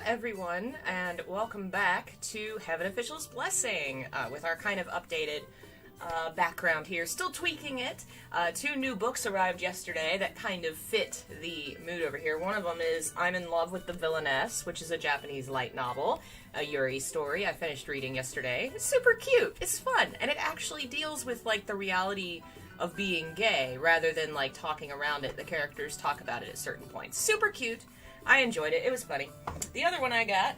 everyone, and welcome back to Heaven Official's Blessing, with our kind of updated background here. Still tweaking it. Two new books arrived yesterday that kind of fit the mood over here. One of them is I'm in Love with the Villainess, which is a Japanese light novel, a Yuri story I finished reading yesterday. It's super cute. It's fun, and it actually deals with, like, the reality of being gay, rather than, like, talking around it. The characters talk about it at certain points. Super cute. I enjoyed it. It was funny. The other one I got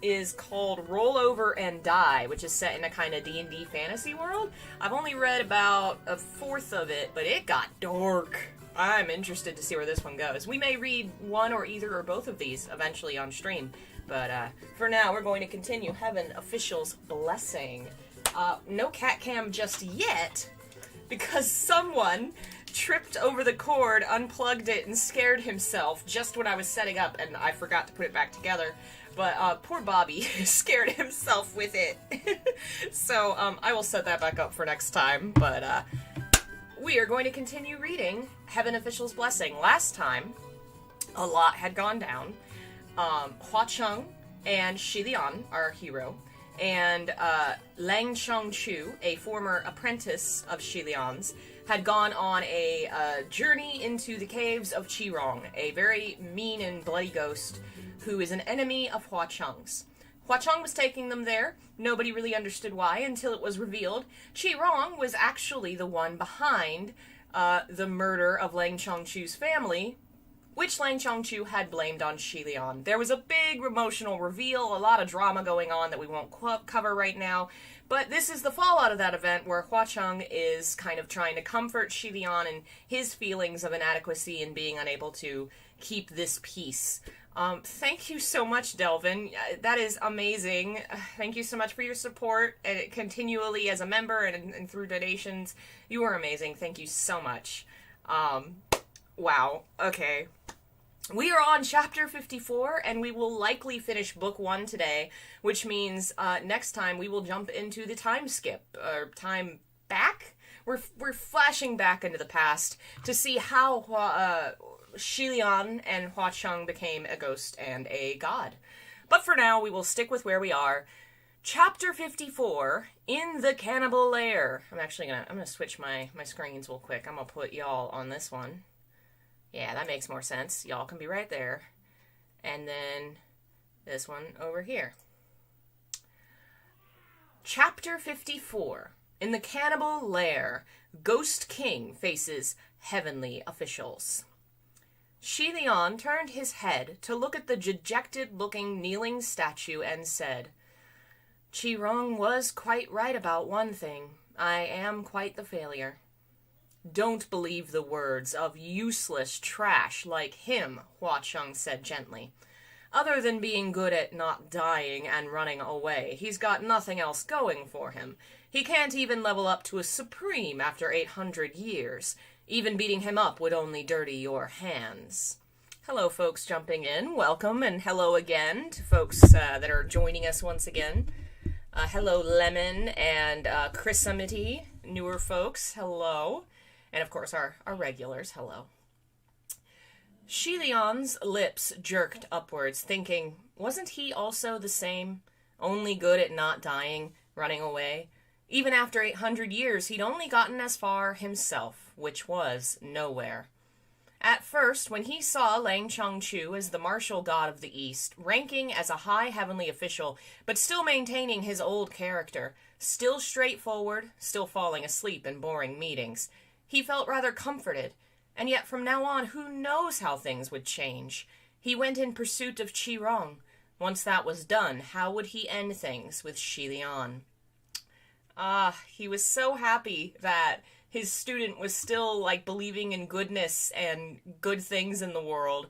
is called Roll Over and Die, which is set in a kind of D&D fantasy world. I've only read about a fourth of it, but it got dark. I'm interested to see where this one goes. We may read one or either or both of these eventually on stream, but for now we're going to continue Heaven Official's Blessing. No cat cam just yet, because someone tripped over the cord, unplugged it, and scared himself just when I was setting up, and I forgot to put it back together. But poor Bobby scared himself with it. So I will set that back up for next time. But we are going to continue reading Heaven Official's Blessing. Last time, a lot had gone down. Hua Cheng and Xie Lian, our hero, and Lang Chongchu, a former apprentice of Xie Lian's, had gone on a journey into the caves of Qirong, a very mean and bloody ghost who is an enemy of Hua Cheng's. Hua Cheng was taking them there. Nobody really understood why until it was revealed Qirong was actually the one behind the murder of Lang Chongchu's family, which Lang Chongchu had blamed on Xie Lian. There was a big emotional reveal, a lot of drama going on that we won't cover right now, but this is the fallout of that event where Hua Cheng is kind of trying to comfort Xie Lian and his feelings of inadequacy and being unable to keep this peace. Thank you so much, Delvin. That is amazing. Thank you so much for your support, continually as a member and through donations. You are amazing. Thank you so much. Wow. Okay. We are on chapter 54, and we will likely finish book 1 today, which means next time we will jump into the time skip, or time back? We're flashing back into the past to see how Xie Lian and Hua Cheng became a ghost and a god. But for now, we will stick with where we are. Chapter 54, in the Cannibal Lair. I'm gonna switch my screens real quick. I'm gonna put y'all on this one. Yeah, that makes more sense. Y'all can be right there. And then this one over here. Chapter 54. In the Cannibal Lair, Ghost King faces heavenly officials. Xie Lian turned his head to look at the dejected-looking kneeling statue and said, Qirong was quite right about one thing. I am quite the failure. Don't believe the words of useless trash like him, Hua Cheng said gently. Other than being good at not dying and running away, he's got nothing else going for him. He can't even level up to a supreme after 800 years. Even beating him up would only dirty your hands. Hello, folks jumping in. Welcome, and hello again to folks that are joining us once again. Hello, Lemon and Chrisamity, newer folks. Hello. And, of course, our regulars, hello. Xie Lian's lips jerked upwards, thinking, wasn't he also the same? Only good at not dying, running away? Even after 800 years, he'd only gotten as far himself, which was nowhere. At first, when he saw Lang Chongchu as the martial god of the East, ranking as a high heavenly official, but still maintaining his old character, still straightforward, still falling asleep in boring meetings, he felt rather comforted, and yet from now on, who knows how things would change? He went in pursuit of Qirong. Once that was done, how would he end things with Xie Lian? He was so happy that his student was still, like, believing in goodness and good things in the world,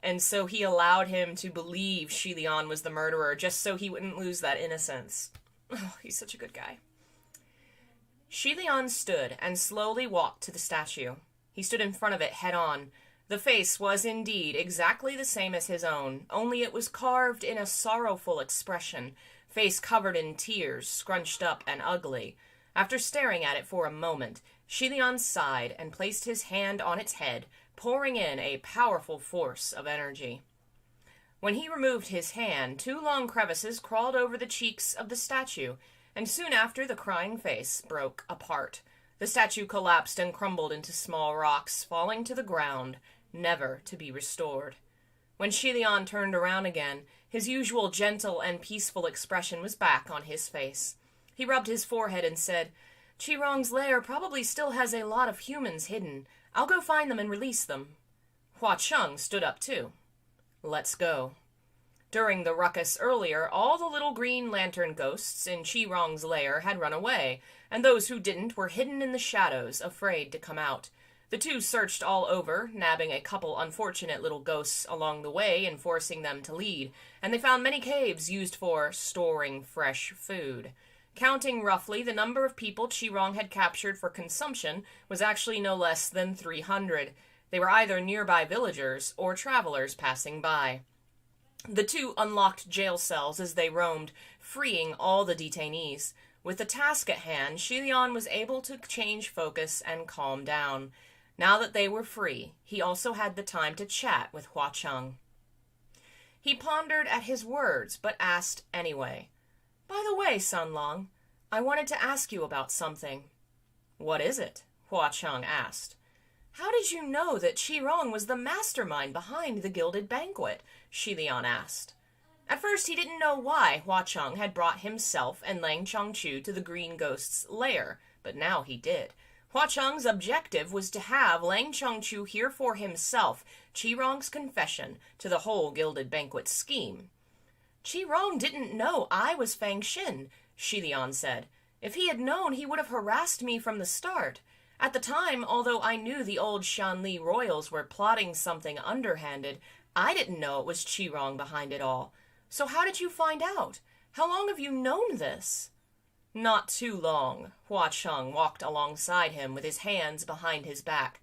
and so he allowed him to believe Xie Lian was the murderer, just so he wouldn't lose that innocence. Oh, he's such a good guy. Xie Lian stood and slowly walked to the statue. He stood in front of it head-on. The face was indeed exactly the same as his own, only it was carved in a sorrowful expression, face covered in tears, scrunched up and ugly. After staring at it for a moment, Xie Lian sighed and placed his hand on its head, pouring in a powerful force of energy. When he removed his hand, 2 long crevices crawled over the cheeks of the statue, and soon after the crying face broke apart. The statue collapsed and crumbled into small rocks, falling to the ground, never to be restored. When Xie Lian turned around again, his usual gentle and peaceful expression was back on his face. He rubbed his forehead and said, "Qirong's lair probably still has a lot of humans hidden. I'll go find them and release them." Hua Cheng stood up too. "Let's go." During the ruckus earlier, all the little green lantern ghosts in Qirong's lair had run away, and those who didn't were hidden in the shadows, afraid to come out. The 2 searched all over, nabbing a couple unfortunate little ghosts along the way and forcing them to lead, and they found many caves used for storing fresh food. Counting roughly, the number of people Qirong had captured for consumption was actually no less than 300. They were either nearby villagers or travelers passing by. The 2 unlocked jail cells as they roamed, freeing all the detainees. With the task at hand, Xie Lian was able to change focus and calm down. Now that they were free, he also had the time to chat with Hua Cheng. He pondered at his words, but asked anyway. "By the way, Sunlong, I wanted to ask you about something." "What is it?" Hua Cheng asked. "How did you know that Qirong was the mastermind behind the Gilded Banquet?" Xie Lian asked. At first he didn't know why Hua Cheng had brought himself and Lang Chongchu to the Green Ghost's lair, but now he did. Hua Cheng's objective was to have Lang Chongchu hear for himself Qirong's confession to the whole Gilded Banquet scheme. "Qirong didn't know I was Fang Xin," Xie Lian said. "If he had known, he would have harassed me from the start. At the time, although I knew the old Xianli royals were plotting something underhanded, I didn't know it was Qirong behind it all. So how did you find out? How long have you known this?" "Not too long." Hua Cheng walked alongside him with his hands behind his back.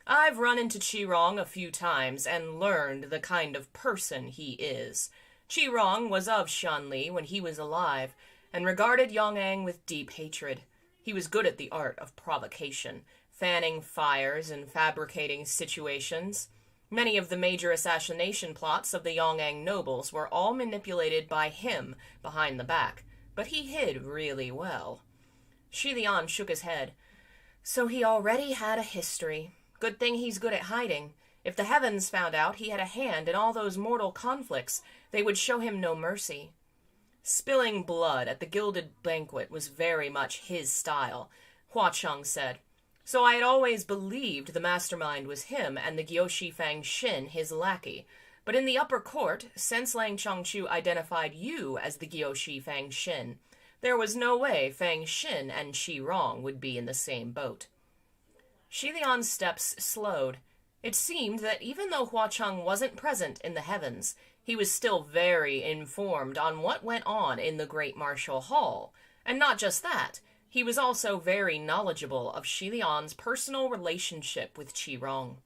"I've run into Qirong a few times and learned the kind of person he is. Qirong was of Xianli when he was alive, and regarded Yong'ang with deep hatred. He was good at the art of provocation, fanning fires and fabricating situations. Many of the major assassination plots of the Yong'ang nobles were all manipulated by him behind the back, but he hid really well." Xie Lian shook his head. "So he already had a history. Good thing he's good at hiding. If the heavens found out he had a hand in all those mortal conflicts, they would show him no mercy." Spilling blood at the Gilded Banquet was very much his style, Hua Cheng said. "So I had always believed the mastermind was him and the Gyoshi Fang Xin his lackey. But in the upper court, since Lang Chongchu identified you as the Gyoshi Fang Xin, there was no way Fang Xin and Qirong would be in the same boat." Xie Lian's steps slowed. It seemed that even though Hua Cheng wasn't present in the heavens, he was still very informed on what went on in the Great Martial Hall. And not just that, he was also very knowledgeable of Xie Lian's personal relationship with Qirong.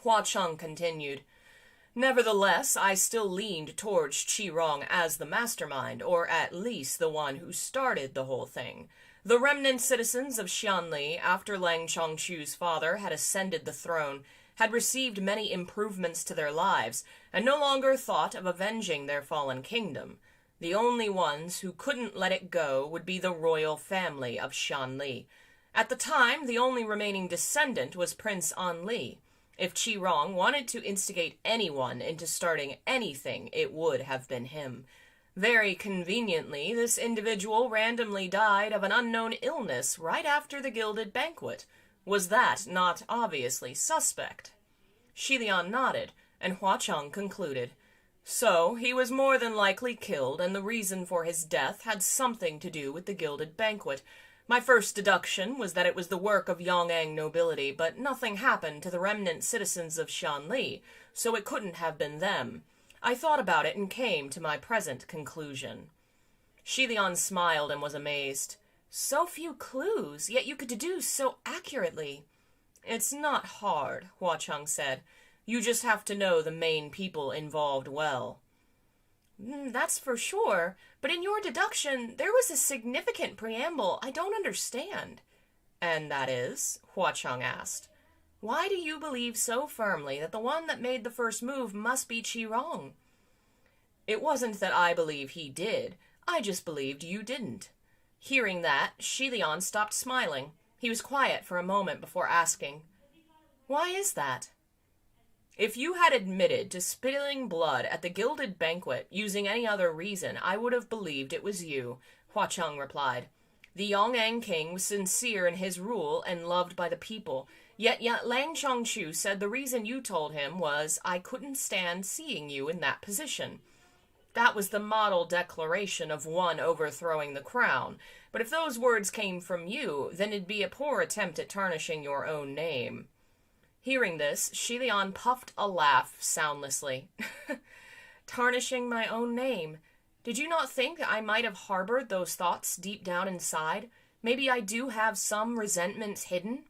Hua Cheng continued, "Nevertheless, I still leaned towards Qirong as the mastermind, or at least the one who started the whole thing. The remnant citizens of Xianli, after Lang Chongchu's father had ascended the throne, had received many improvements to their lives, and no longer thought of avenging their fallen kingdom. The only ones who couldn't let it go would be the royal family of Xianli. At the time, the only remaining descendant was Prince Anli. If Qirong wanted to instigate anyone into starting anything, it would have been him. Very conveniently, this individual randomly died of an unknown illness right after the Gilded Banquet. Was that not obviously suspect?" Xie Lian nodded, and Hua Cheng concluded, "So, he was more than likely killed, and the reason for his death had something to do with the Gilded Banquet. My first deduction was that it was the work of Yong'ang nobility, but nothing happened to the remnant citizens of Xianli, so it couldn't have been them. I thought about it and came to my present conclusion." Xie Lian smiled and was amazed. "So few clues, yet you could deduce so accurately." "It's not hard," Hua Cheng said. "You just have to know the main people involved well." "That's for sure, but in your deduction, there was a significant preamble I don't understand." "And that is?" Hua Cheng asked. "Why do you believe so firmly that the one that made the first move must be Qirong?" It wasn't that I believe he did. I just believed you didn't. Hearing that, Xie Lian stopped smiling. He was quiet for a moment before asking, "Why is that?" "If you had admitted to spilling blood at the gilded banquet using any other reason, I would have believed it was you," Hua Cheng replied. "The Yongyang king was sincere in his rule and loved by the people, yet Lang Chongchu said the reason you told him was, 'I couldn't stand seeing you in that position.' That was the model declaration of one overthrowing the crown. But if those words came from you, then it'd be a poor attempt at tarnishing your own name." Hearing this, Xie Lian puffed a laugh soundlessly. "Tarnishing my own name. Did you not think I might have harbored those thoughts deep down inside? Maybe I do have some resentments hidden?"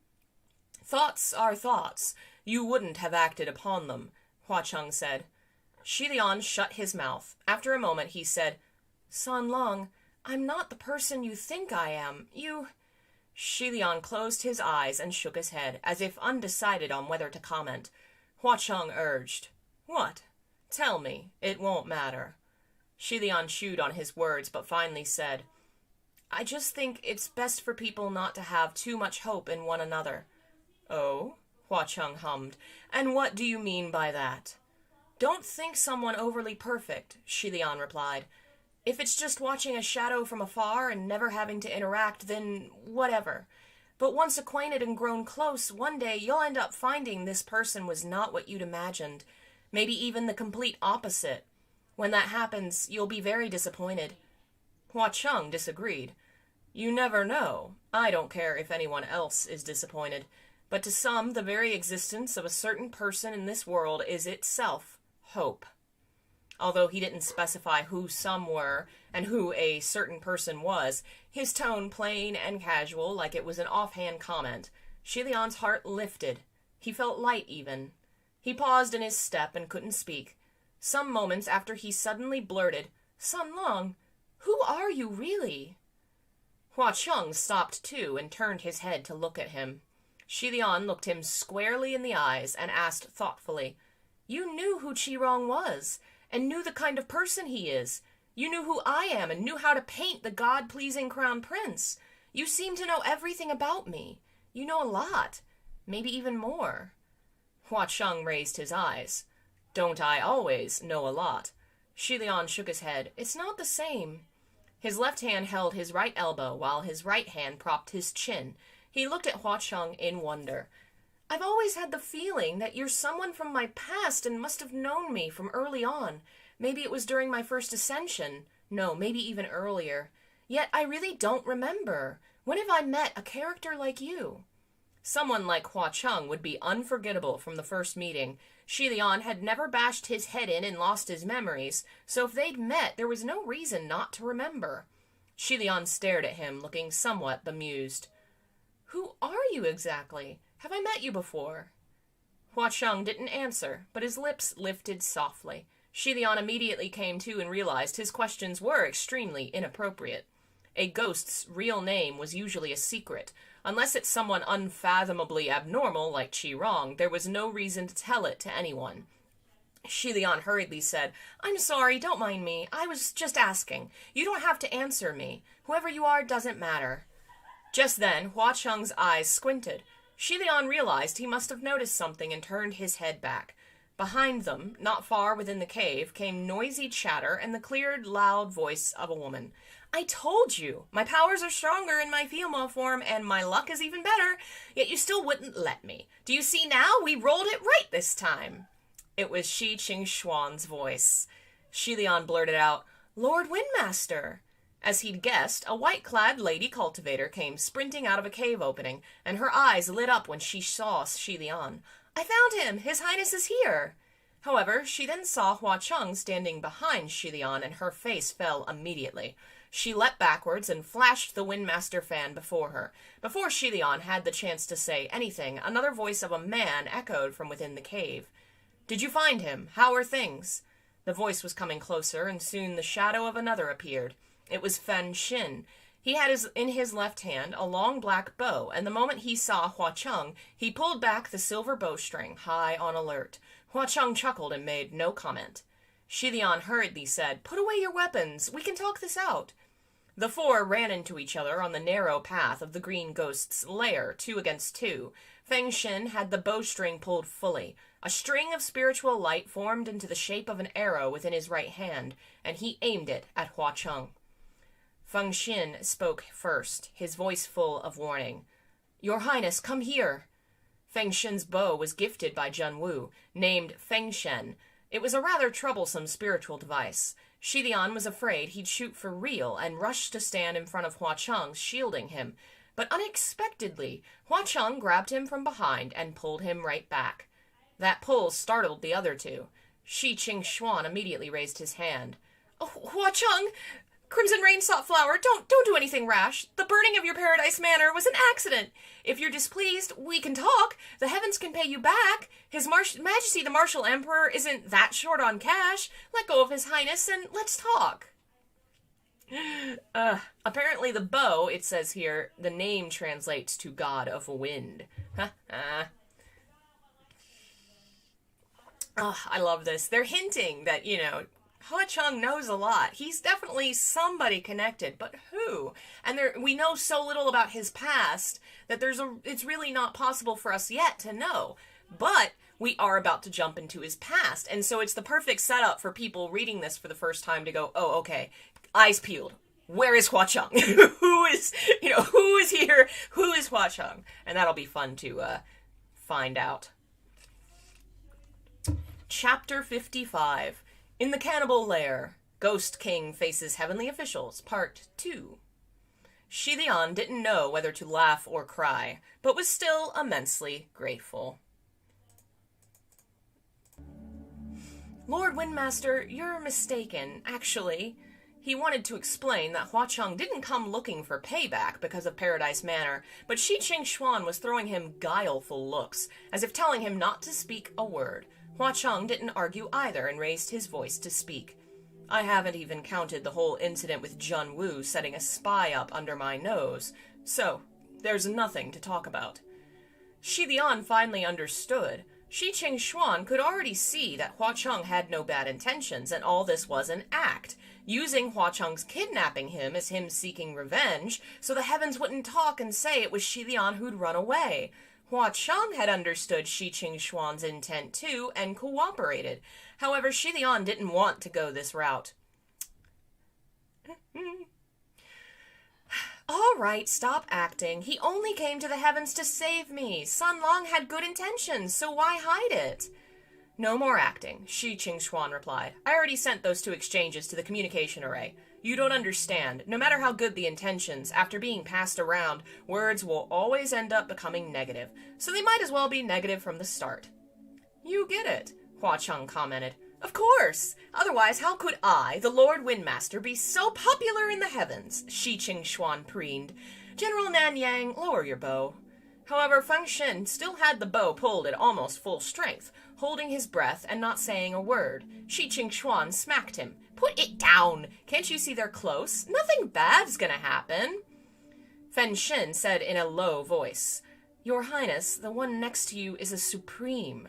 "Thoughts are thoughts. You wouldn't have acted upon them," Hua Cheng said. Xie Lian shut his mouth. After a moment he said, "San Long, I'm not the person you think I am. Xie Lian closed his eyes and shook his head, as if undecided on whether to comment. Hua Cheng urged, "What? Tell me. It won't matter." Xie Lian chewed on his words, but finally said, "I just think it's best for people not to have too much hope in one another." "Oh?" Hua Cheng hummed. "And what do you mean by that?" "Don't think someone overly perfect," Xie Lian replied. "If it's just watching a shadow from afar and never having to interact, then whatever. But once acquainted and grown close, one day you'll end up finding this person was not what you'd imagined. Maybe even the complete opposite. When that happens, you'll be very disappointed." Hua Cheng disagreed. "You never know. I don't care if anyone else is disappointed. But to some, the very existence of a certain person in this world is itself hope." Although he didn't specify who some were and who a certain person was, his tone plain and casual like it was an offhand comment, Xie Lian's heart lifted. He felt light even. He paused in his step and couldn't speak. Some moments after he suddenly blurted, "Sun Long, who are you really?" Hua Cheng stopped too and turned his head to look at him. Xie Lian looked him squarely in the eyes and asked thoughtfully, "You knew who Qirong was, and knew the kind of person he is. You knew who I am and knew how to paint the God-pleasing crown prince. You seem to know everything about me. You know a lot. Maybe even more." Hua Cheng raised his eyes. "Don't I always know a lot?" Xie Lian shook his head. "It's not the same." His left hand held his right elbow while his right hand propped his chin. He looked at Hua Cheng in wonder. "I've always had the feeling that you're someone from my past and must have known me from early on. Maybe it was during my first ascension. No, maybe even earlier. Yet I really don't remember. When have I met a character like you?" Someone like Hua Cheng would be unforgettable from the first meeting. Xie Lian had never bashed his head in and lost his memories, so if they'd met, there was no reason not to remember. Xie Lian stared at him, looking somewhat bemused. "Who are you exactly? Have I met you before?" Hua Cheng didn't answer, but his lips lifted softly. Xie Lian immediately came to and realized his questions were extremely inappropriate. A ghost's real name was usually a secret. Unless it's someone unfathomably abnormal like Qirong, there was no reason to tell it to anyone. Xie Lian hurriedly said, "I'm sorry, don't mind me. I was just asking. You don't have to answer me. Whoever you are doesn't matter." Just then, Hua Cheng's eyes squinted. Xie Lian realized he must have noticed something and turned his head back. Behind them, not far within the cave, came noisy chatter and the clear, loud voice of a woman. "I told you! My powers are stronger in my female form, and my luck is even better, yet you still wouldn't let me. Do you see now? We rolled it right this time." It was Shi Qingxuan's voice. Xie Lian blurted out, "Lord Windmaster!" As he'd guessed, a white-clad lady cultivator came sprinting out of a cave opening, and her eyes lit up when she saw Xie Lian. "I found him! His Highness is here!" However, she then saw Hua Cheng standing behind Xie Lian, and her face fell immediately. She leapt backwards and flashed the Windmaster fan before her. Before Xie Lian had the chance to say anything, another voice of a man echoed from within the cave. "Did you find him? How are things?" The voice was coming closer, and soon the shadow of another appeared. It was Fen Xin. He had in his left hand a long black bow, and the moment he saw Hua Cheng, he pulled back the silver bowstring, high on alert. Hua Cheng chuckled and made no comment. Xie Lian hurriedly said, "Put away your weapons. We can talk this out." The four ran into each other on the narrow path of the green ghost's lair, 2 against 2. Feng Xin had the bowstring pulled fully. A string of spiritual light formed into the shape of an arrow within his right hand, and he aimed it at Hua Cheng. Feng Xin spoke first, his voice full of warning. "Your Highness, come here." Feng Xin's bow was gifted by Zhen Wu, named Feng Shen. It was a rather troublesome spiritual device. Xie Lian was afraid he'd shoot for real and rushed to stand in front of Hua Cheng, shielding him. But unexpectedly, Hua Cheng grabbed him from behind and pulled him right back. That pull startled the other two. Shi Qingxuan immediately raised his hand. "Oh, Hua Cheng! Crimson Rain Sought Flower, don't do anything rash. The burning of your Paradise Manor was an accident. If you're displeased, we can talk. The heavens can pay you back. His Majesty the Martial Emperor isn't that short on cash. Let go of His Highness and let's talk." Apparently the bow, it says here, the name translates to God of Wind. I love this. They're hinting that, Hua Cheng knows a lot. He's definitely somebody connected, but who? And we know so little about his past that it's really not possible for us yet to know. But we are about to jump into his past, and so it's the perfect setup for people reading this for the first time to go, "Oh, okay, eyes peeled. Where is Hua Cheng? who is here? Who is Hua Cheng?" And that'll be fun to find out. Chapter 55. In the Cannibal Lair, Ghost King Faces Heavenly Officials, Part 2. Xie Lian didn't know whether to laugh or cry, but was still immensely grateful. "Lord Windmaster, you're mistaken, actually." He wanted to explain that Hua Cheng didn't come looking for payback because of Paradise Manor, but Shi Qingxuan was throwing him guileful looks, as if telling him not to speak a word. Hua Cheng didn't argue either and raised his voice to speak. "I haven't even counted the whole incident with Zhen Wu setting a spy up under my nose, so there's nothing to talk about." Xie Lian finally understood. Shi Qingxuan could already see that Hua Cheng had no bad intentions, and all this was an act, using Hua Cheng's kidnapping him as him seeking revenge, so the heavens wouldn't talk and say it was Xie Lian who'd run away. Hua Cheng had understood Shi Qingxuan's intent too, and cooperated. However, Xie Lian didn't want to go this route. "All right, stop acting. He only came to the heavens to save me. Sun Long had good intentions, so why hide it?" "No more acting," Shi Qingxuan replied. "I already sent those 2 exchanges to the communication array. You don't understand. No matter how good the intentions, after being passed around, words will always end up becoming negative. So they might as well be negative from the start." "You get it," Hua Cheng commented. "Of course. Otherwise, how could I, the Lord Windmaster, be so popular in the heavens?" Shi Qingxuan preened. "General Nanyang, lower your bow." However, Feng Xin still had the bow pulled at almost full strength, holding his breath and not saying a word. Shi Qingxuan smacked him. "Put it down! Can't you see they're close? Nothing bad's gonna happen." Feng Xin said in a low voice, "Your Highness, the one next to you is a supreme."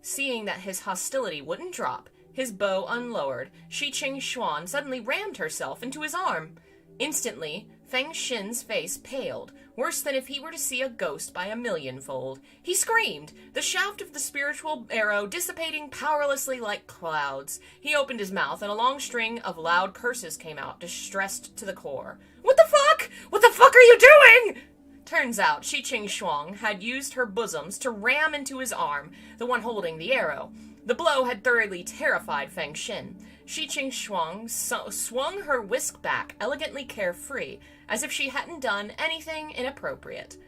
Seeing that his hostility wouldn't drop, his bow unlowered, Shi Qingxuan suddenly rammed herself into his arm. Instantly, Feng Xin's face paled, worse than if he were to see a ghost by a millionfold. He screamed, the shaft of the spiritual arrow dissipating powerlessly like clouds. He opened his mouth, and a long string of loud curses came out, distressed to the core. "What the fuck? What the fuck are you doing?" Turns out, Shi Qingxuan had used her bosoms to ram into his arm, the one holding the arrow. The blow had thoroughly terrified Feng Xin. Shi Qingxuan swung her whisk back, elegantly carefree, as if she hadn't done anything inappropriate.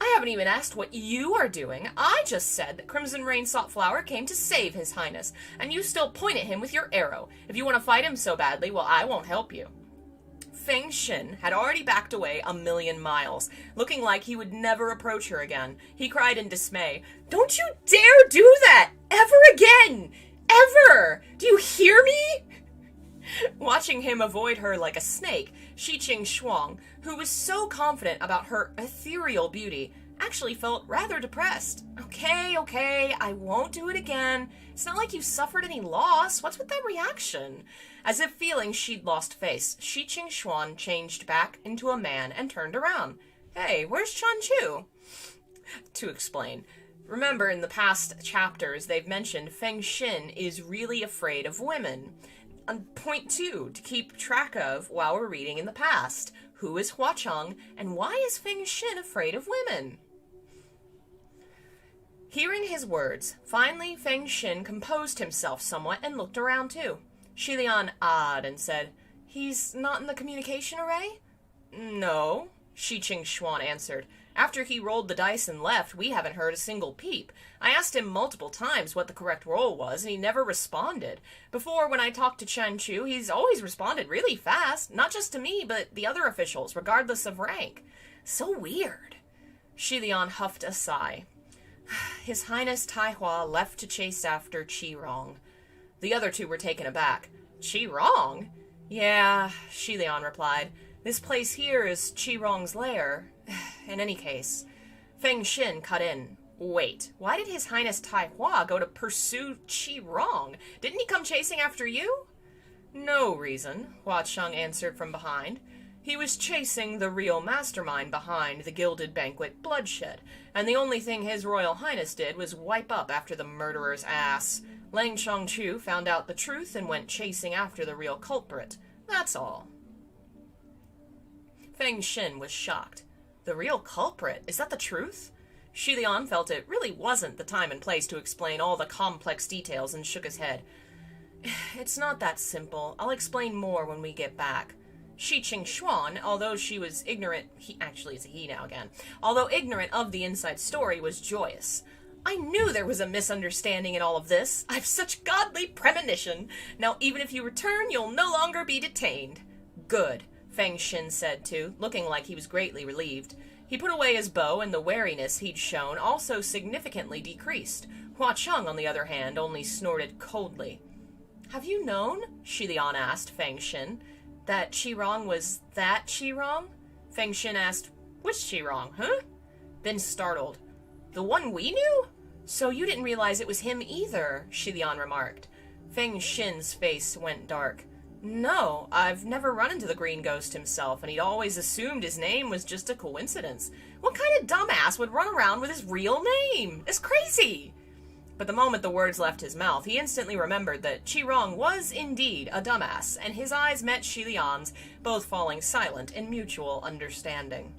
"I haven't even asked what you are doing. I just said that Crimson Rain Sought Flower came to save His Highness, and you still point at him with your arrow. If you want to fight him so badly, well, I won't help you." Feng Xin had already backed away 1,000,000 miles, looking like he would never approach her again. He cried in dismay, "Don't you dare do that! Ever again! Ever! Do you hear me?" Watching him avoid her like a snake, Shi Qingxuan, who was so confident about her ethereal beauty, actually felt rather depressed. Okay, I won't do it again. It's not like you suffered any loss. What's with that reaction? As if feeling she'd lost face, Shi Qingxuan changed back into a man and turned around. Hey, where's Chan Chu? To explain. Remember, in the past chapters, they've mentioned Feng Xin is really afraid of women. Point 2, to keep track of while we're reading in the past. Who is Hua Cheng, and why is Feng Xin afraid of women? Hearing his words, finally Feng Xin composed himself somewhat and looked around too. Xie Lian awed and said, "He's not in the communication array?" "No," Shi Qingxuan answered. "After he rolled the dice and left, we haven't heard a single peep. I asked him multiple times what the correct roll was, and he never responded. Before, when I talked to Chen Chu, he's always responded really fast, not just to me, but the other officials, regardless of rank. So weird." Xie Lian huffed a sigh. His Highness Tai Hua left to chase after Qi Rong. The other two were taken aback. Qi Rong? Yeah, Xie Lian replied. This place here is Qi Rong's lair. In any case, Feng Xin cut in. Wait, why did His Highness Tai Hua go to pursue Qi Rong? Didn't he come chasing after you? No reason, Hua Cheng answered from behind. He was chasing the real mastermind behind the gilded banquet bloodshed, and the only thing His Royal Highness did was wipe up after the murderer's ass. Lang Chongchu found out the truth and went chasing after the real culprit. That's all. Feng Xin was shocked. The real culprit? Is that the truth? Xie Lian felt it really wasn't the time and place to explain all the complex details and shook his head. It's not that simple. I'll explain more when we get back. Shi Qingxuan, although she was ignorant, it's a he now again, although ignorant of the inside story, was joyous. I knew there was a misunderstanding in all of this. I've such godly premonition. Now even if you return, you'll no longer be detained. Good, Feng Xin said too, looking like he was greatly relieved. He put away his bow, and the wariness he'd shown also significantly decreased. Hua Cheng, on the other hand, only snorted coldly. Have you known, Xie Lian asked Feng Xin, that Qi Rong was that Qi Rong? Feng Xin asked, which Qi Rong, huh? Then startled. The one we knew? So you didn't realize it was him either, Xie Lian remarked. Feng Xin's face went dark. No, I've never run into the Green Ghost himself, and he'd always assumed his name was just a coincidence. What kind of dumbass would run around with his real name? It's crazy! But the moment the words left his mouth, he instantly remembered that Qi Rong was indeed a dumbass, and his eyes met Xie Lian's, both falling silent in mutual understanding.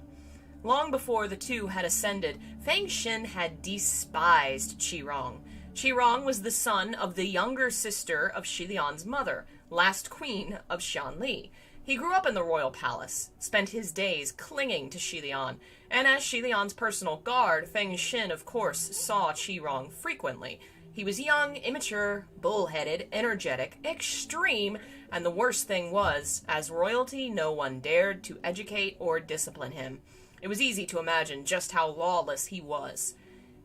Long before the two had ascended, Feng Xin had despised Qi Rong. Qi Rong was the son of the younger sister of Xie Lian's mother, last queen of Xianli. He grew up in the royal palace, spent his days clinging to Xie Lian, and as Xie Lian's personal guard, Feng Xin, of course, saw Qi Rong frequently. He was young, immature, bull-headed, energetic, extreme, and the worst thing was, as royalty, no one dared to educate or discipline him. It was easy to imagine just how lawless he was.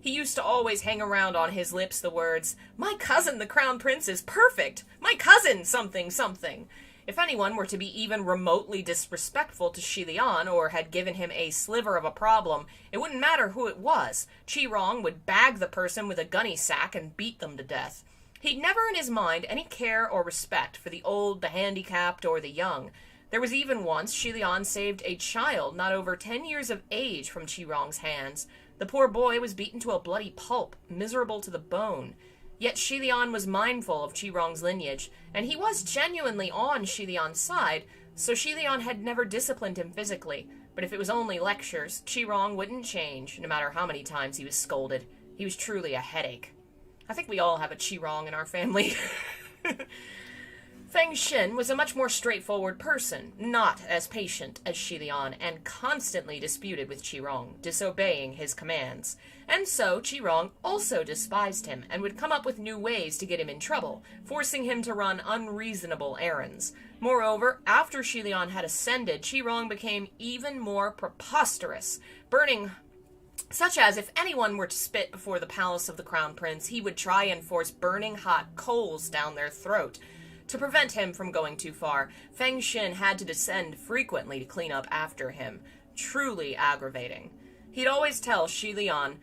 He used to always hang around on his lips the words, "My cousin, the crown prince, is perfect! My cousin, something, something!" If anyone were to be even remotely disrespectful to Xie Lian or had given him a sliver of a problem, it wouldn't matter who it was. Qi Rong would bag the person with a gunny sack and beat them to death. He'd never in his mind any care or respect for the old, the handicapped, or the young. There was even once Xie Lian saved a child not over 10 years of age from Qi Rong's hands. The poor boy was beaten to a bloody pulp, miserable to the bone. Yet Xie Lian was mindful of Qi Rong's lineage, and he was genuinely on Xie Lian's side, so Xie Lian had never disciplined him physically. But if it was only lectures, Qi Rong wouldn't change, no matter how many times he was scolded. He was truly a headache. I think we all have a Qi Rong in our family. Feng Xin was a much more straightforward person, not as patient as Xie Lian, and constantly disputed with Qi Rong, disobeying his commands. And so Qi Rong also despised him, and would come up with new ways to get him in trouble, forcing him to run unreasonable errands. Moreover, after Xie Lian had ascended, Qi Rong became even more preposterous, burning such as if anyone were to spit before the palace of the crown prince, he would try and force burning hot coals down their throat. To prevent him from going too far, Feng Xin had to descend frequently to clean up after him. Truly aggravating. He'd always tell Xie Lian,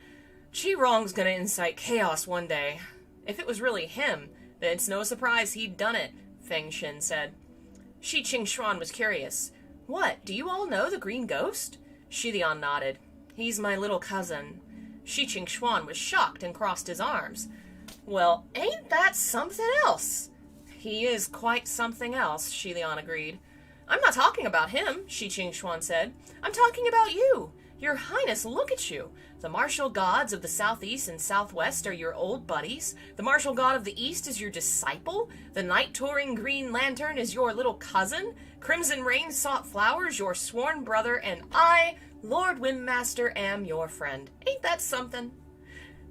"Xi Rong's gonna incite chaos one day." If it was really him, then it's no surprise he'd done it, Feng Xin said. Shi Qingxuan was curious. "What, do you all know the green ghost?" Xie Lian nodded. "He's my little cousin." Shi Qingxuan was shocked and crossed his arms. "Well, ain't that something else?" "He is quite something else," Xie Lian agreed. "I'm not talking about him," Shi Qingxuan said. "I'm talking about you. Your Highness, look at you. The martial gods of the southeast and southwest are your old buddies. The martial god of the east is your disciple. The night-touring Green Lantern is your little cousin. Crimson Rain sought flowers, your sworn brother, and I, Lord Windmaster, am your friend. Ain't that something?"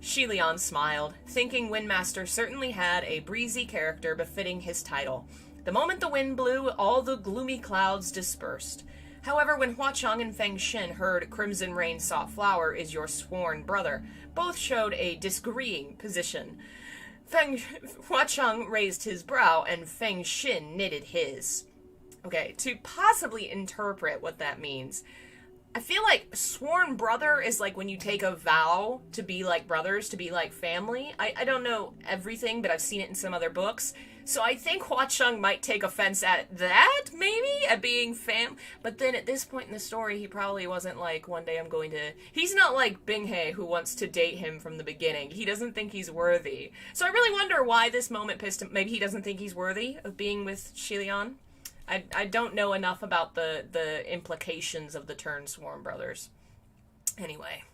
Xie Lian smiled, thinking Windmaster certainly had a breezy character befitting his title. The moment the wind blew, all the gloomy clouds dispersed. However, when Huacheng and Feng Xin heard Crimson Rain sought flower is your sworn brother, both showed a disagreeing position. Huacheng raised his brow and Feng Xin knitted his. Okay, to possibly interpret what that means, I feel like sworn brother is like when you take a vow to be like brothers, to be like family. I don't know everything, but I've seen it in some other books. So I think Huacheng might take offense at that, maybe, at being But then at this point in the story, he probably wasn't like, one day I'm going to... He's not like Binghe, who wants to date him from the beginning. He doesn't think he's worthy. So I really wonder why this moment pissed him. Maybe he doesn't think he's worthy of being with Xie Lian. I don't know enough about the implications of the term Sworn Brothers. Anyway.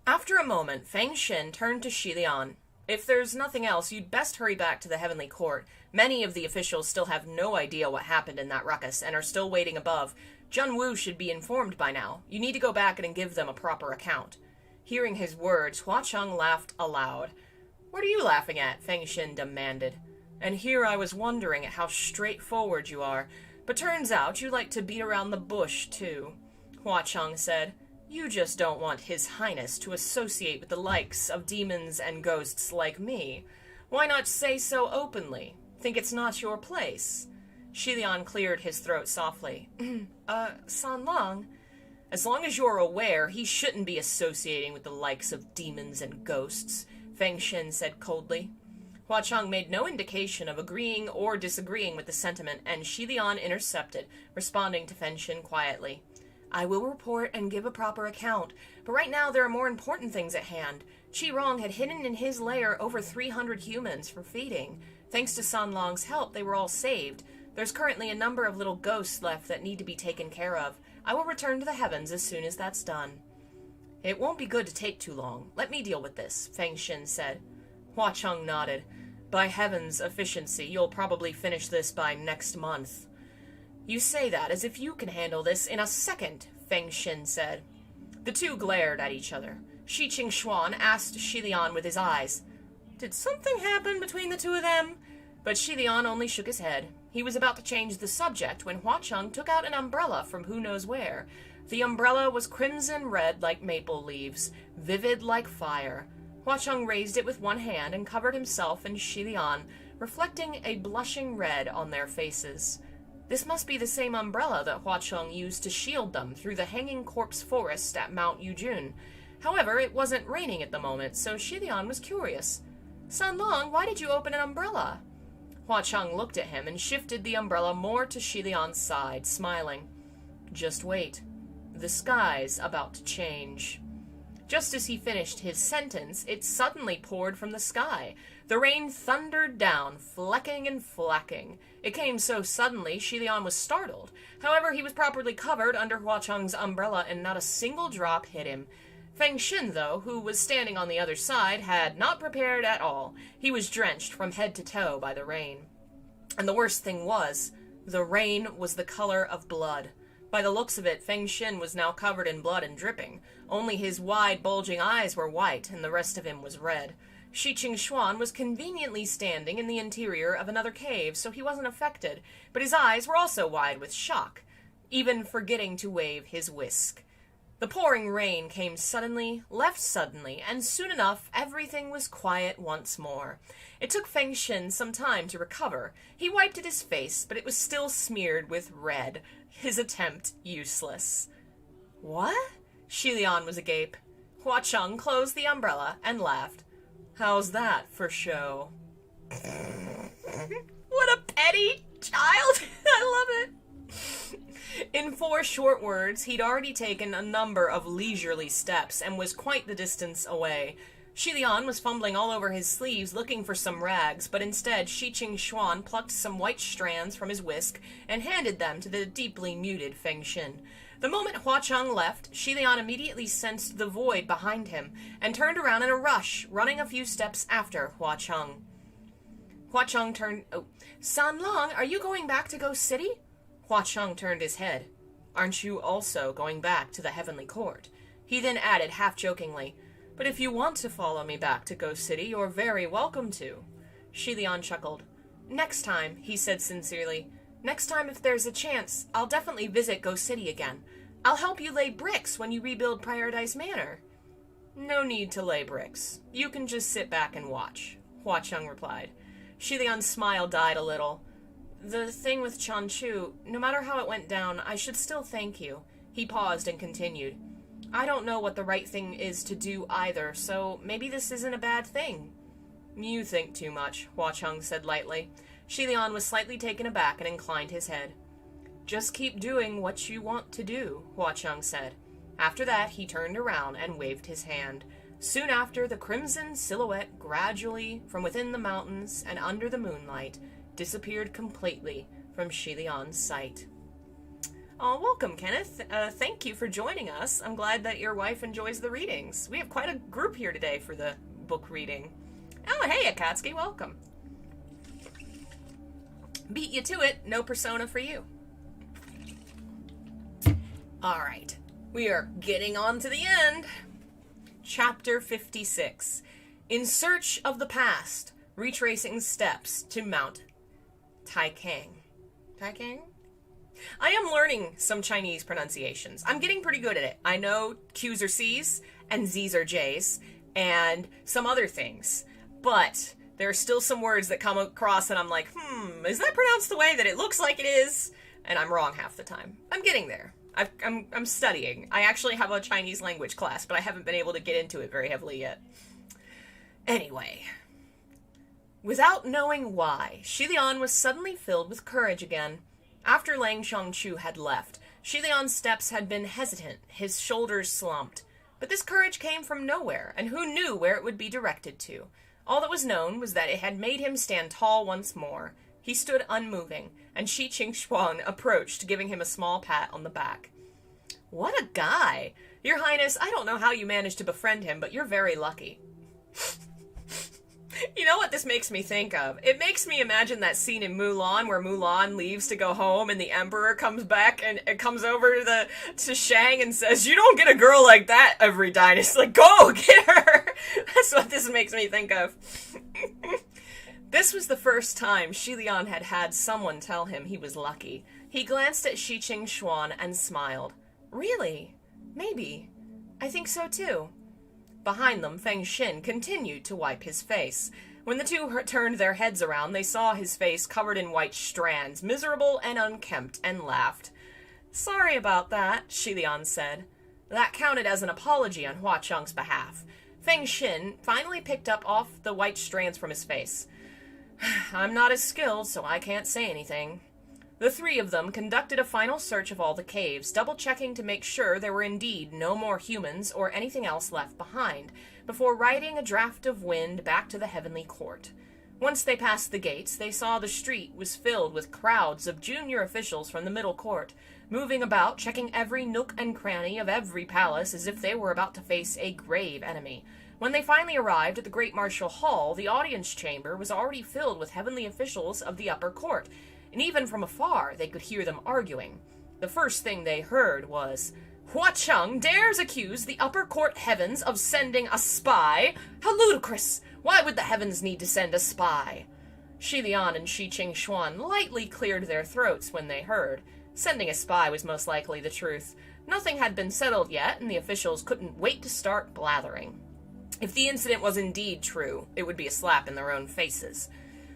After a moment, Feng Xin turned to Xie Lian. "If there's nothing else, you'd best hurry back to the Heavenly Court. Many of the officials still have no idea what happened in that ruckus and are still waiting above. Jun Wu should be informed by now. You need to go back and give them a proper account." Hearing his words, Huacheng laughed aloud. "What are you laughing at?" Feng Xin demanded. "And here I was wondering at how straightforward you are. But turns out you like to beat around the bush, too." Huacheng said. "You just don't want His Highness to associate with the likes of demons and ghosts like me. Why not say so openly? Think it's not your place?" Xie Lian cleared his throat softly. San Lang, as long as you're aware, he shouldn't be associating with the likes of demons and ghosts," Feng Xin said coldly. Huacheng made no indication of agreeing or disagreeing with the sentiment, and Xie Lian intercepted, responding to Feng Xin quietly. "I will report and give a proper account, but right now there are more important things at hand. Xi Rong had hidden in his lair over 300 humans for feeding. Thanks to San Long's help, they were all saved. There's currently a number of little ghosts left that need to be taken care of. I will return to the heavens as soon as that's done." "It won't be good to take too long. Let me deal with this," Feng Xin said. Huacheng nodded. "By heaven's efficiency, you'll probably finish this by next month." "You say that as if you can handle this in a second," Feng Xin said. The two glared at each other. Shi Qingxuan asked Xie Lian with his eyes, "Did something happen between the two of them?" But Xie Lian only shook his head. He was about to change the subject when Huacheng took out an umbrella from who knows where. The umbrella was crimson red like maple leaves, vivid like fire. Huacheng raised it with one hand and covered himself and Xie Lian, reflecting a blushing red on their faces. This must be the same umbrella that Huacheng used to shield them through the hanging corpse forest at Mount Yujun. However, it wasn't raining at the moment, so Xie Lian was curious. "San Long, why did you open an umbrella?" Huacheng looked at him and shifted the umbrella more to Xie Lian's side, smiling. "Just wait. The sky's about to change." Just as he finished his sentence, it suddenly poured from the sky. The rain thundered down, flecking and flacking. It came so suddenly, Xie Lian was startled. However, he was properly covered under Huacheng's umbrella, and not a single drop hit him. Feng Xin, though, who was standing on the other side, had not prepared at all. He was drenched from head to toe by the rain. And the worst thing was, the rain was the color of blood. By the looks of it, Feng Xin was now covered in blood and dripping. Only his wide, bulging eyes were white, and the rest of him was red. Shi Qingxuan was conveniently standing in the interior of another cave, so he wasn't affected, but his eyes were also wide with shock, even forgetting to wave his whisk. The pouring rain came suddenly, left suddenly, and soon enough everything was quiet once more. It took Feng Xin some time to recover. He wiped at his face, but it was still smeared with red, his attempt useless. "What?" Xie Lian was agape. Hua Cheng closed the umbrella and laughed. How's that for show? What a petty child! I love it! In 4 short words, he'd already taken a number of leisurely steps and was quite the distance away. Xie Lian was fumbling all over his sleeves looking for some rags, but instead Shi Qingxuan plucked some white strands from his whisk and handed them to the deeply muted Feng Xin. The moment Hua Cheng left, Xie Lian immediately sensed the void behind him and turned around in a rush, running a few steps after Hua Cheng. Hua Cheng turned... Oh, San Long, are you going back to Ghost City? Hua Cheng turned his head. Aren't you also going back to the Heavenly Court? He then added half-jokingly, but if you want to follow me back to Ghost City, you're very welcome to. Xie Lian chuckled. Next time, he said sincerely. Next time if there's a chance, I'll definitely visit Ghost City again. I'll help you lay bricks when you rebuild Paradise Manor. No need to lay bricks. You can just sit back and watch, Hua Cheng replied. Xie Lian's smile died a little. The thing with Chanchu, no matter how it went down, I should still thank you. He paused and continued. I don't know what the right thing is to do either, so maybe this isn't a bad thing. You think too much, Hua Cheng said lightly. Xie Lian was slightly taken aback and inclined his head. Just keep doing what you want to do, Hua Cheng said. After that, he turned around and waved his hand. Soon after, the crimson silhouette gradually, from within the mountains and under the moonlight, disappeared completely from Xie Lian's sight. Oh, welcome, Kenneth. Thank you for joining us. I'm glad that your wife enjoys the readings. We have quite a group here today for the book reading. Oh, hey, Akatsuki, welcome. Beat you to it, no persona for you. Alright, we are getting on to the end. Chapter 56. In Search of the Past, Retracing Steps to Mount Taikang. Taikang? I am learning some Chinese pronunciations. I'm getting pretty good at it. I know Q's are C's and Z's are J's and some other things. But there are still some words that come across and I'm like, is that pronounced the way that it looks like it is? And I'm wrong half the time. I'm getting there. I'm studying. I actually have a Chinese language class, but I haven't been able to get into it very heavily yet. Anyway. Without knowing why, Xie Lian was suddenly filled with courage again. After Lang Xiangchu had left, Xie Lian's steps had been hesitant, his shoulders slumped. But this courage came from nowhere, and who knew where it would be directed to? All that was known was that it had made him stand tall once more. He stood unmoving, and Shi Qingxuan approached, giving him a small pat on the back. What a guy! Your Highness, I don't know how you managed to befriend him, but you're very lucky. You know what this makes me think of? It makes me imagine that scene in Mulan where Mulan leaves to go home and the Emperor comes back and comes over to Shang and says, you don't get a girl like that every dynasty. Like, go get her! That's what this makes me think of. This was the first time Xie Lian had had someone tell him he was lucky. He glanced at Shi Qingxuan and smiled. Really? Maybe. I think so too. Behind them, Feng Xin continued to wipe his face. When the two turned their heads around, they saw his face covered in white strands, miserable and unkempt, and laughed. Sorry about that, Xie Lian said. That counted as an apology on Hua Cheng's behalf. Feng Xin finally picked up off the white strands from his face. I'm not as skilled, so I can't say anything. The three of them conducted a final search of all the caves, double-checking to make sure there were indeed no more humans or anything else left behind, before riding a draft of wind back to the Heavenly Court. Once they passed the gates, they saw the street was filled with crowds of junior officials from the Middle Court, moving about, checking every nook and cranny of every palace as if they were about to face a grave enemy. When they finally arrived at the Great Martial Hall, the audience chamber was already filled with heavenly officials of the upper court, and even from afar they could hear them arguing. The first thing they heard was, Hua Cheng dares accuse the upper court heavens of sending a spy? How ludicrous! Why would the heavens need to send a spy? Xie Lian and Shi Qingxuan lightly cleared their throats when they heard. Sending a spy was most likely the truth. Nothing had been settled yet, and the officials couldn't wait to start blathering. If the incident was indeed true, it would be a slap in their own faces.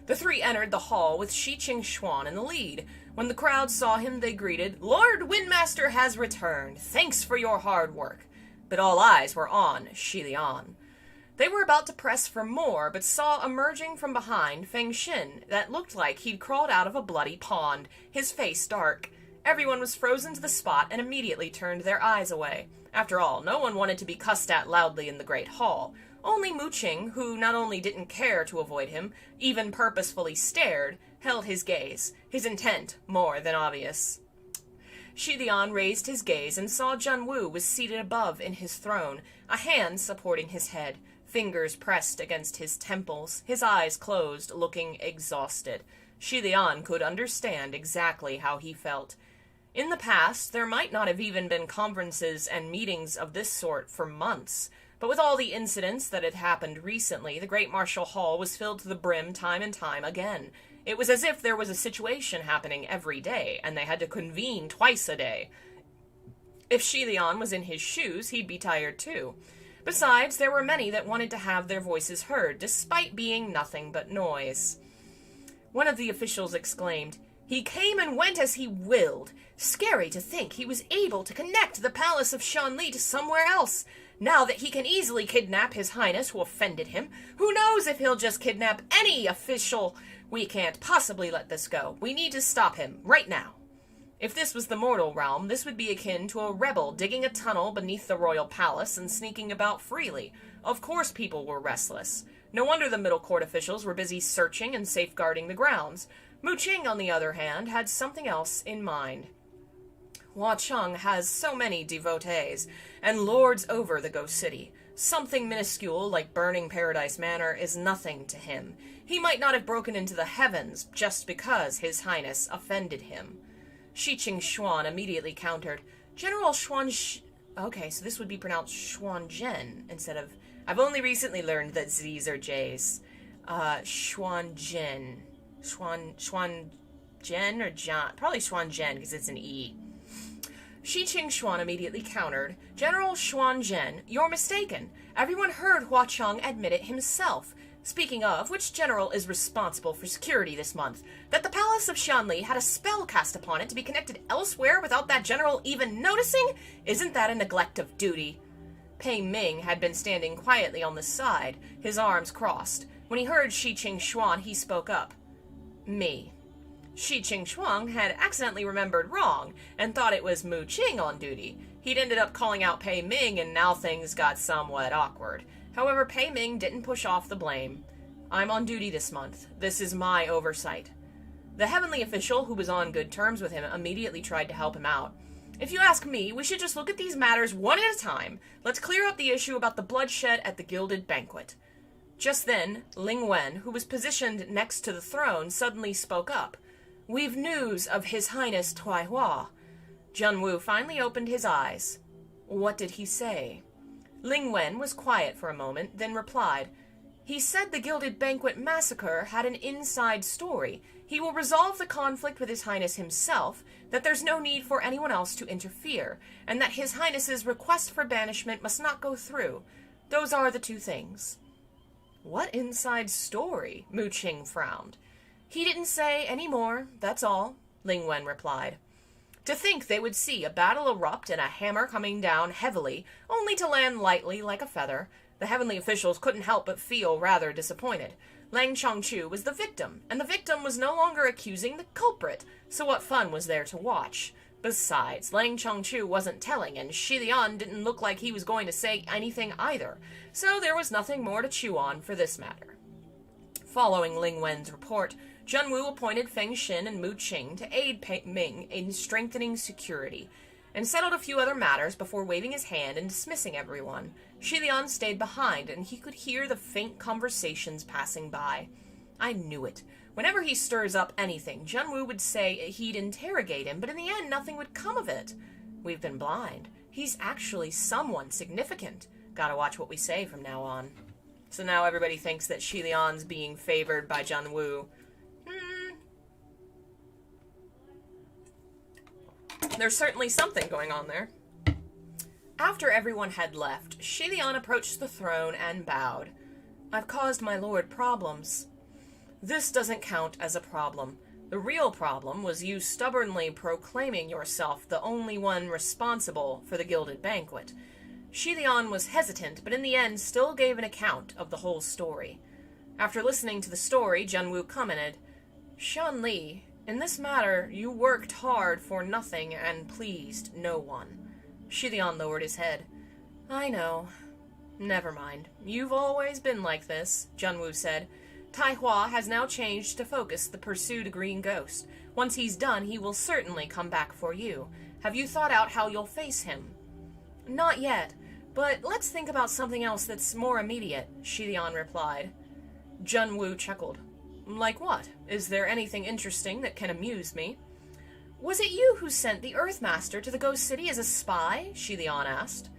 The three entered the hall with Shi Qingxuan in the lead. When the crowd saw him, they greeted, Lord Windmaster has returned. Thanks for your hard work. but all eyes were on Xie Lian. They were about to press for more, but saw emerging from behind Feng Xin that looked like he'd crawled out of a bloody pond, his face dark. Everyone was frozen to the spot and immediately turned their eyes away. After all, no one wanted to be cussed at loudly in the Great Hall. Only Mu Qing, who not only didn't care to avoid him, even purposefully stared, held his gaze, his intent more than obvious. Xie Lian raised his gaze and saw Zhenwu was seated above in his throne, a hand supporting his head, fingers pressed against his temples, his eyes closed, looking exhausted. Xie Lian could understand exactly how he felt. In the past, there might not have even been conferences and meetings of this sort for months, but with all the incidents that had happened recently, the Great Martial Hall was filled to the brim time and time again. It was as if there was a situation happening every day, and they had to convene twice a day. If Xie Lian was in his shoes, he'd be tired too. Besides, there were many that wanted to have their voices heard, despite being nothing but noise. One of the officials exclaimed, "He came and went as he willed. Scary to think he was able to connect the palace of Xianli to somewhere else. Now that he can easily kidnap His Highness who offended him, who knows if he'll just kidnap any official? We can't possibly let this go. We need to stop him, right now." If this was the mortal realm, this would be akin to a rebel digging a tunnel beneath the royal palace and sneaking about freely. Of course people were restless. No wonder the middle court officials were busy searching and safeguarding the grounds. Mu Qing, on the other hand, had something else in mind. Hua Cheng has so many devotees, and lords over the Ghost City. Something minuscule like burning Paradise Manor is nothing to him. He might not have broken into the heavens just because His Highness offended him. Shi Qing Xuan immediately countered, "General Okay, so this would be pronounced Xuanzhen instead of... I've only recently learned that Z's are J's. Xuanzhen. Xuanzhen or John? Probably Xuanzhen because it's an E. Shi Qing Xuan immediately countered, "General Xuanzhen, you're mistaken. Everyone heard Hua Cheng admit it himself. Speaking of, which general is responsible for security this month? That the palace of Xianli had a spell cast upon it to be connected elsewhere without that general even noticing? Isn't that a neglect of duty?" Pei Ming had been standing quietly on the side, his arms crossed. When he heard Shi Qing Xuan, he spoke up. "Me." Shi Qing Xuan had accidentally remembered wrong and thought it was Mu Qing on duty. He'd ended up calling out Pei Ming, and now things got somewhat awkward. However, Pei Ming didn't push off the blame. "I'm on duty this month. This is my oversight." The heavenly official, who was on good terms with him, immediately tried to help him out. "If you ask me, we should just look at these matters one at a time. Let's clear up the issue about the bloodshed at the Gilded Banquet." Just then, Ling Wen, who was positioned next to the throne, suddenly spoke up. "We've news of His Highness Tuai Hua." Zhenwu finally opened his eyes. What did he say? Ling Wen was quiet for a moment, then replied, "He said the Gilded Banquet massacre had an inside story. He will resolve the conflict with His Highness himself, that there's no need for anyone else to interfere, and that His Highness's request for banishment must not go through. Those are the two things." "What inside story?" Mu Qing frowned. "He didn't say any more, that's all," Ling Wen replied. To think they would see a battle erupt and a hammer coming down heavily, only to land lightly like a feather. The heavenly officials couldn't help but feel rather disappointed. Lang Chongchu was the victim, and the victim was no longer accusing the culprit, so what fun was there to watch? Besides, Lang Chongchu wasn't telling, and Xie Lian didn't look like he was going to say anything either, so there was nothing more to chew on for this matter. Following Ling Wen's report, Zhenwu appointed Feng Xin and Mu Qing to aid Pei Ming in strengthening security, and settled a few other matters before waving his hand and dismissing everyone. Xie Lian stayed behind, and he could hear the faint conversations passing by. I knew it. Whenever he stirs up anything, Zhenwu would say he'd interrogate him, but in the end nothing would come of it. We've been blind. He's actually someone significant. Gotta watch what we say from now on. So now everybody thinks that Xie Lian's being favored by Zhenwu. There's certainly something going on there. After everyone had left, Xie Lian approached the throne and bowed. "I've caused my lord problems." "This doesn't count as a problem. The real problem was you stubbornly proclaiming yourself the only one responsible for the Gilded Banquet. Xie Lian was hesitant, but in the end still gave an account of the whole story. After listening to the story, Junwu commented, Xianli, in this matter, you worked hard for nothing and pleased no one. Xie Lian lowered his head. I know. Never mind. You've always been like this, Junwu said. Tai Hua has now changed to focus the pursued green ghost. Once he's done, he will certainly come back for you. Have you thought out how you'll face him? Not yet, but let's think about something else that's more immediate, Xie Lian replied. Junwu chuckled. Like what? Is there anything interesting that can amuse me? Was it you who sent the Earthmaster to the Ghost City as a spy? Xie Lian asked.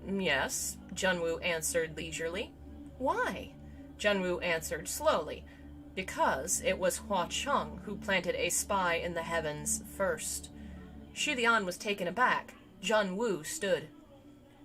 Yes, Junwu answered leisurely. Why? Junwu answered slowly. Because it was Hua Cheng who planted a spy in the heavens first. Xie Lian was taken aback. Junwu stood.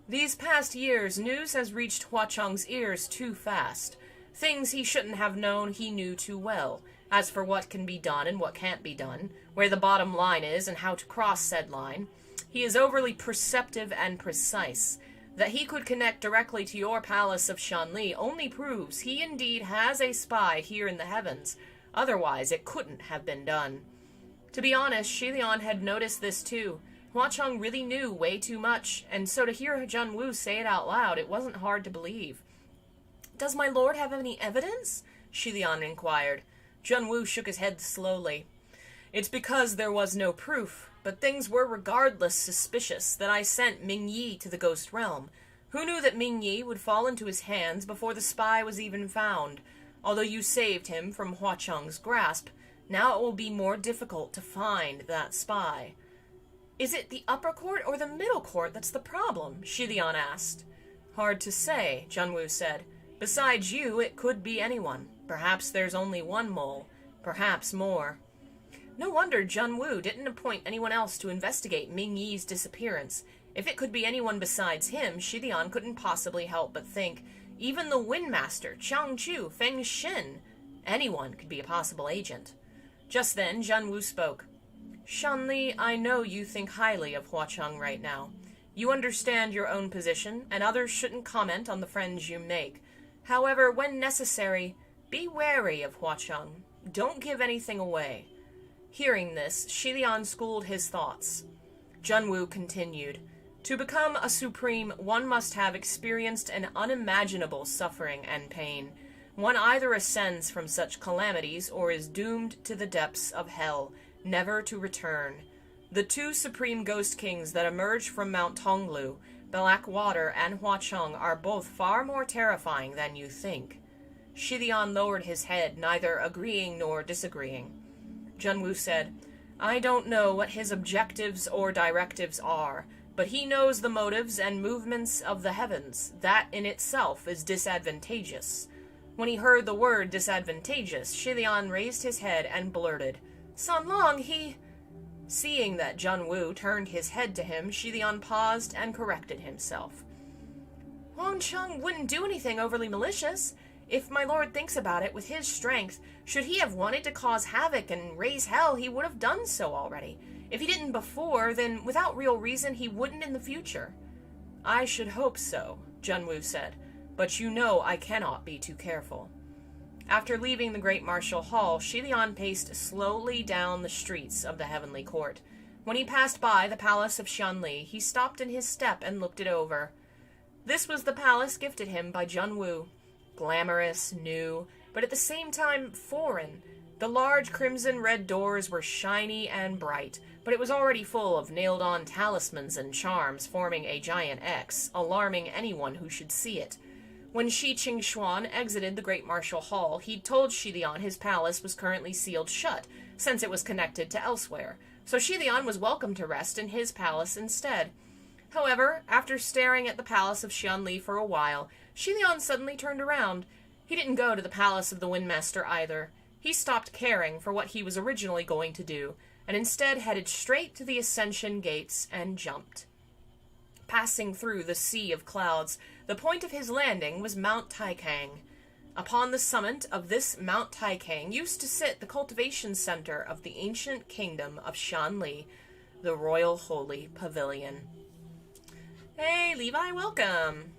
These past years, news has reached Hua Cheng's ears too fast. Things he shouldn't have known he knew too well. As for what can be done and what can't be done, where the bottom line is and how to cross said line, he is overly perceptive and precise. That he could connect directly to your palace of Xianli only proves he indeed has a spy here in the heavens. Otherwise, it couldn't have been done. To be honest, Xie Lian had noticed this too. Hua Cheng really knew way too much, and so to hear Junwu say it out loud, it wasn't hard to believe. Does my lord have any evidence? Xie Lian inquired. Junwu shook his head slowly. It's because there was no proof, but things were regardless suspicious that I sent Ming Yi to the ghost realm. Who knew that Ming Yi would fall into his hands before the spy was even found? Although you saved him from Hua Cheng's grasp, now it will be more difficult to find that spy. Is it the upper court or the middle court that's the problem? Xie Lian asked. Hard to say, Junwu said. Besides you, it could be anyone. Perhaps there's only one mole. Perhaps more. No wonder Junwu didn't appoint anyone else to investigate Ming Yi's disappearance. If it could be anyone besides him, Xie Lian couldn't possibly help but think. Even the Windmaster, Chang Chu, Feng Xin. Anyone could be a possible agent. Just then, Junwu spoke. Xianli, I know you think highly of Hua Cheng right now. You understand your own position, and others shouldn't comment on the friends you make. However, when necessary, be wary of Hua Cheng. Don't give anything away. Hearing this, Xie Lian schooled his thoughts. Junwu continued. To become a supreme, one must have experienced an unimaginable suffering and pain. One either ascends from such calamities or is doomed to the depths of hell, never to return. The two supreme ghost kings that emerged from Mount Tonglu, Blackwater and Hua Cheng, are both far more terrifying than you think. Xie Lian lowered his head, neither agreeing nor disagreeing. Junwu said, I don't know what his objectives or directives are, but he knows the motives and movements of the heavens. That in itself is disadvantageous. When he heard the word disadvantageous, Xie Lian raised his head and blurted, San Long, he... Seeing that Junwu turned his head to him, Xie Lian paused and corrected himself. Huang Cheng wouldn't do anything overly malicious. If my lord thinks about it, with his strength, should he have wanted to cause havoc and raise hell, he would have done so already. If he didn't before, then without real reason, he wouldn't in the future. I should hope so, Junwu said, but you know I cannot be too careful. After leaving the great martial hall, Xie Lian paced slowly down the streets of the heavenly court. When he passed by the palace of Xianli, he stopped in his step and looked it over. This was the palace gifted him by Junwu. Glamorous, new, but at the same time foreign. The large crimson-red doors were shiny and bright, but it was already full of nailed-on talismans and charms forming a giant X, alarming anyone who should see it. When Shi Qingxuan exited the great martial hall, he'd told Xie Lian his palace was currently sealed shut, since it was connected to elsewhere, so Xie Lian was welcome to rest in his palace instead. However, after staring at the palace of Xianli for a while, Xie Lian suddenly turned around. He didn't go to the palace of the Windmaster either. He stopped caring for what he was originally going to do, and instead headed straight to the Ascension Gates and jumped. Passing through the sea of clouds, the point of his landing was Mount Taikang. Upon the summit of this Mount Taikang used to sit the cultivation center of the ancient kingdom of Xianli, the Royal Holy Pavilion. Hey, Levi, welcome.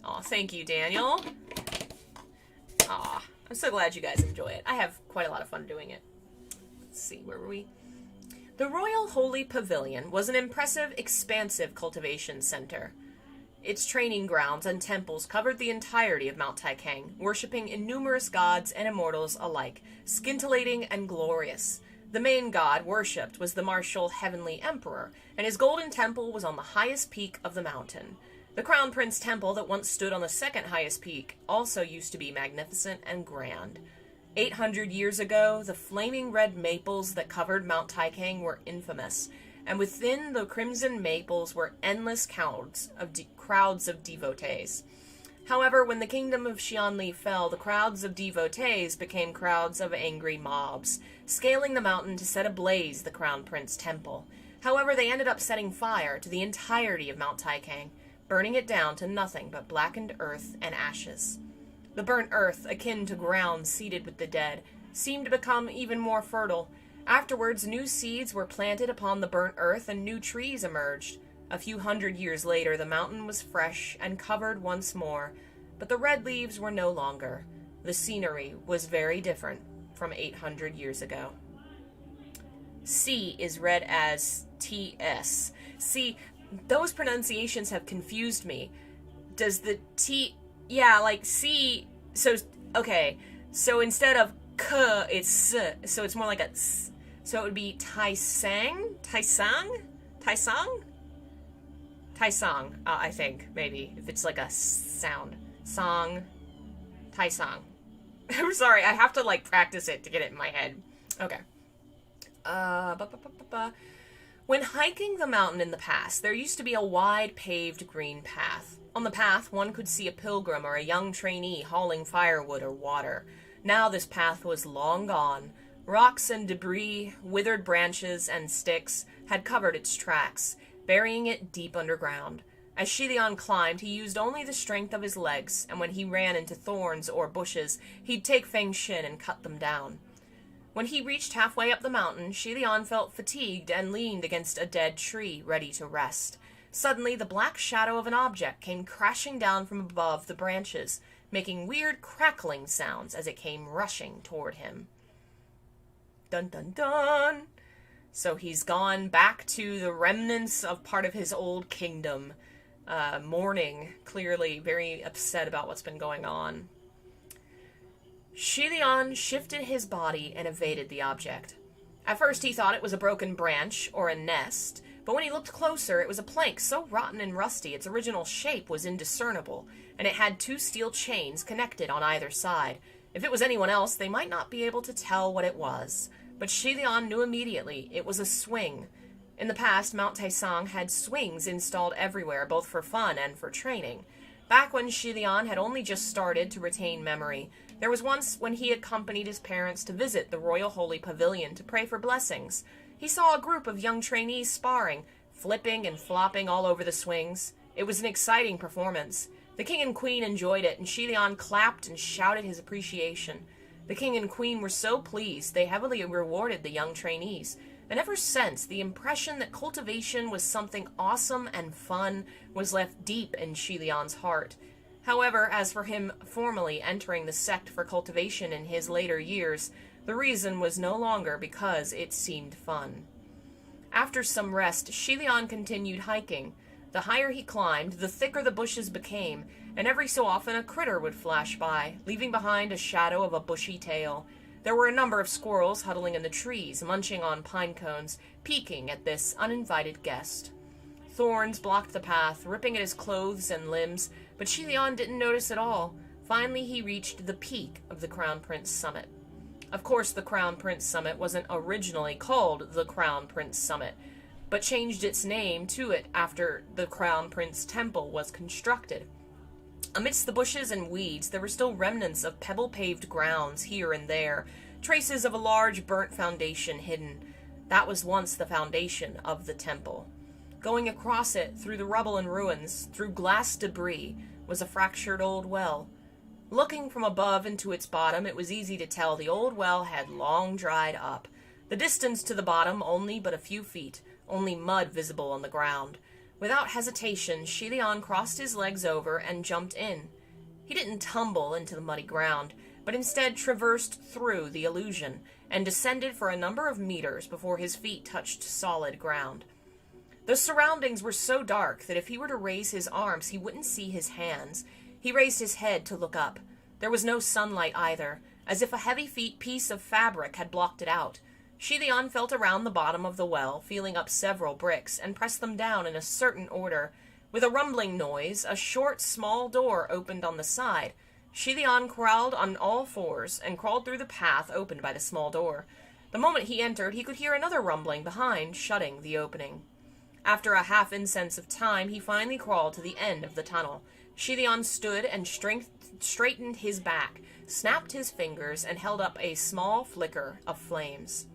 Aw, thank you, Daniel. Aw, I'm so glad you guys enjoy it. I have quite a lot of fun doing it. Let's see, where were we? The Royal Holy Pavilion was an impressive, expansive cultivation center. Its training grounds and temples covered the entirety of Mount Taikang, worshipping innumerous gods and immortals alike, scintillating and glorious. The main god worshipped was the martial Heavenly Emperor, and his golden temple was on the highest peak of the mountain. The Crown Prince Temple that once stood on the second highest peak also used to be magnificent and grand. 800 years ago, the flaming red maples that covered Mount Taikang were infamous, and within the crimson maples were endless crowds of devotees. However, when the kingdom of Xianli fell, the crowds of devotees became crowds of angry mobs, scaling the mountain to set ablaze the Crown Prince Temple. However, they ended up setting fire to the entirety of Mount Taikang, burning it down to nothing but blackened earth and ashes. The burnt earth, akin to ground seeded with the dead, seemed to become even more fertile. Afterwards, new seeds were planted upon the burnt earth and new trees emerged. A few hundred years later, the mountain was fresh and covered once more, but the red leaves were no longer. The scenery was very different from 800 years ago. C is read as TS. See, those pronunciations have confused me. Does the T... Yeah, like C... So, okay. So instead of K, it's S. So it's more like a S. So it would be Taisang? Taisang? Taisang? Taisang, I think, maybe. If it's like a sound. Song. Taisang. I'm sorry, I have to, like, practice it to get it in my head. Okay. When hiking the mountain in the past, there used to be a wide paved green path. On the path, one could see a pilgrim or a young trainee hauling firewood or water. Now this path was long gone. Rocks and debris, withered branches and sticks had covered its tracks, burying it deep underground. As Xie Lian climbed, he used only the strength of his legs, and when he ran into thorns or bushes, he'd take Feng Xin and cut them down. When he reached halfway up the mountain, Xie Lian felt fatigued and leaned against a dead tree, ready to rest. Suddenly, the black shadow of an object came crashing down from above the branches, making weird crackling sounds as it came rushing toward him. Dun dun dun! So he's gone back to the remnants of part of his old kingdom, mourning, clearly very upset about what's been going on. Xie Lian shifted his body and evaded the object. At first he thought it was a broken branch or a nest, but when he looked closer, it was a plank so rotten and rusty its original shape was indiscernible, and it had 2 steel chains connected on either side. If it was anyone else, they might not be able to tell what it was. But Xie Lian knew immediately it was a swing. In the past, Mount Taisang had swings installed everywhere, both for fun and for training. Back when Xie Lian had only just started to retain memory, there was once when he accompanied his parents to visit the Royal Holy Pavilion to pray for blessings. He saw a group of young trainees sparring, flipping and flopping all over the swings. It was an exciting performance. The king and queen enjoyed it, and Xie Lian clapped and shouted his appreciation. The king and queen were so pleased they heavily rewarded the young trainees, and ever since the impression that cultivation was something awesome and fun was left deep in Xie Lian's heart. However, as for him formally entering the sect for cultivation in his later years, the reason was no longer because it seemed fun. After some rest, Xie Lian continued hiking. The higher he climbed, the thicker the bushes became, and every so often a critter would flash by, leaving behind a shadow of a bushy tail. There were a number of squirrels huddling in the trees, munching on pine cones, peeking at this uninvited guest. Thorns blocked the path, ripping at his clothes and limbs, but Xie Lian didn't notice at all. Finally, he reached the peak of the Crown Prince Summit. Of course, the Crown Prince Summit wasn't originally called the Crown Prince Summit, but changed its name to it after the Crown Prince Temple was constructed. Amidst the bushes and weeds, there were still remnants of pebble-paved grounds here and there, traces of a large burnt foundation hidden. That was once the foundation of the temple. Going across it, through the rubble and ruins, through glass debris, was a fractured old well. Looking from above into its bottom, it was easy to tell the old well had long dried up. The The distance to the bottom only but a few feet, only mud visible on the ground. Without hesitation, Xie Lian crossed his legs over and jumped in. He didn't tumble into the muddy ground, but instead traversed through the illusion and descended for a number of meters before his feet touched solid ground. The surroundings were so dark that if he were to raise his arms, he wouldn't see his hands. He raised his head to look up. There was no sunlight either, as if a heavy piece of fabric had blocked it out. Xie Lian felt around the bottom of the well, feeling up several bricks, and pressed them down in a certain order. With a rumbling noise, a short, small door opened on the side. Xie Lian crawled on all fours and crawled through the path opened by the small door. The moment he entered, he could hear another rumbling behind, shutting the opening. After a half-incense of time, he finally crawled to the end of the tunnel. Xie Lian stood and straightened his back, snapped his fingers, and held up a small flicker of flames.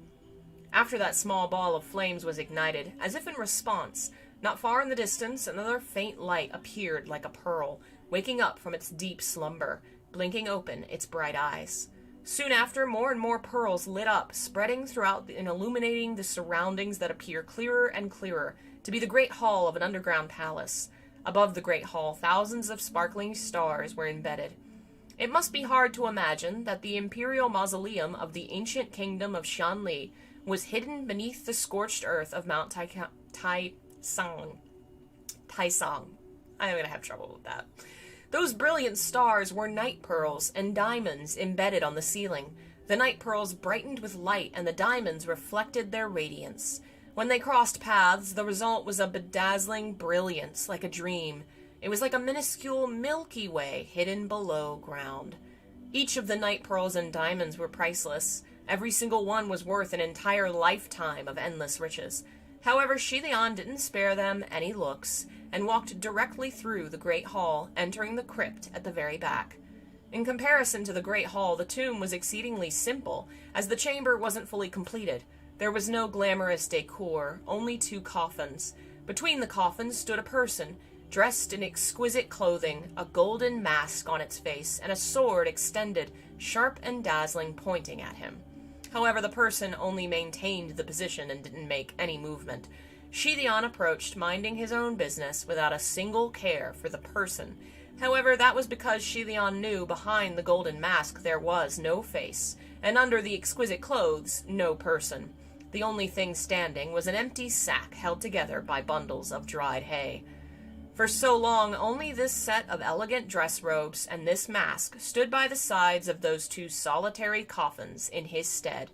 After that small ball of flames was ignited, as if in response, not far in the distance, another faint light appeared like a pearl, waking up from its deep slumber, blinking open its bright eyes. Soon after, more and more pearls lit up, spreading throughout and illuminating the surroundings that appear clearer and clearer to be the great hall of an underground palace. Above the great hall, thousands of sparkling stars were embedded. It must be hard to imagine that the imperial mausoleum of the ancient kingdom of Xianli was hidden beneath the scorched earth of Mount Taisang. I'm going to have trouble with that. Those brilliant stars were night pearls and diamonds embedded on the ceiling. The night pearls brightened with light, and the diamonds reflected their radiance. When they crossed paths, the result was a bedazzling brilliance, like a dream. It was like a minuscule Milky Way hidden below ground. Each of the night pearls and diamonds were priceless. Every single one was worth an entire lifetime of endless riches. However, Xie Lian didn't spare them any looks, and walked directly through the great hall, entering the crypt at the very back. In comparison to the great hall, the tomb was exceedingly simple, as the chamber wasn't fully completed. There was no glamorous decor, only 2 coffins. Between the coffins stood a person, dressed in exquisite clothing, a golden mask on its face, and a sword extended, sharp and dazzling, pointing at him. However, the person only maintained the position and didn't make any movement. Xie Lian approached, minding his own business, without a single care for the person. However, that was because Xie Lian knew behind the golden mask there was no face, and under the exquisite clothes, no person. The only thing standing was an empty sack held together by bundles of dried hay. For so long, only this set of elegant dress robes and this mask stood by the sides of those 2 solitary coffins in his stead.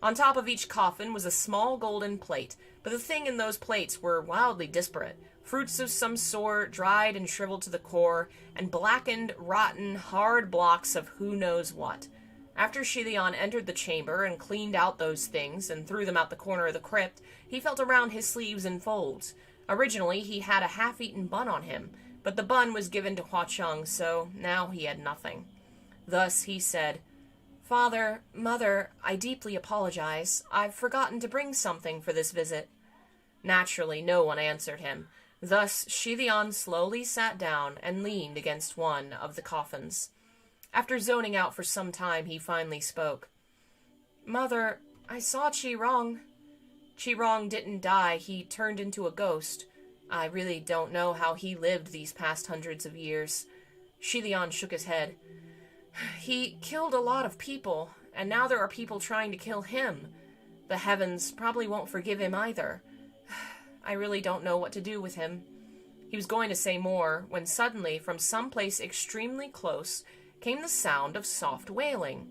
On top of each coffin was a small golden plate, but the thing in those plates were wildly disparate. Fruits of some sort, dried and shriveled to the core, and blackened, rotten, hard blocks of who knows what. After Xie Lian entered the chamber and cleaned out those things and threw them out the corner of the crypt, he felt around his sleeves and folds. Originally, he had a half-eaten bun on him, but the bun was given to Hua Cheng, so now he had nothing. Thus he said, "Father, Mother, I deeply apologize. I've forgotten to bring something for this visit." Naturally, no one answered him. Thus Xie Lian slowly sat down and leaned against one of the coffins. After zoning out for some time, he finally spoke. "Mother, I saw Qi-Rong. Qi-Rong didn't die, he turned into a ghost. I really don't know how he lived these past hundreds of years." Xie Lian shook his head. "He killed a lot of people, and now there are people trying to kill him. The heavens probably won't forgive him either. I really don't know what to do with him." He was going to say more, when suddenly, from some place extremely close, came the sound of soft wailing.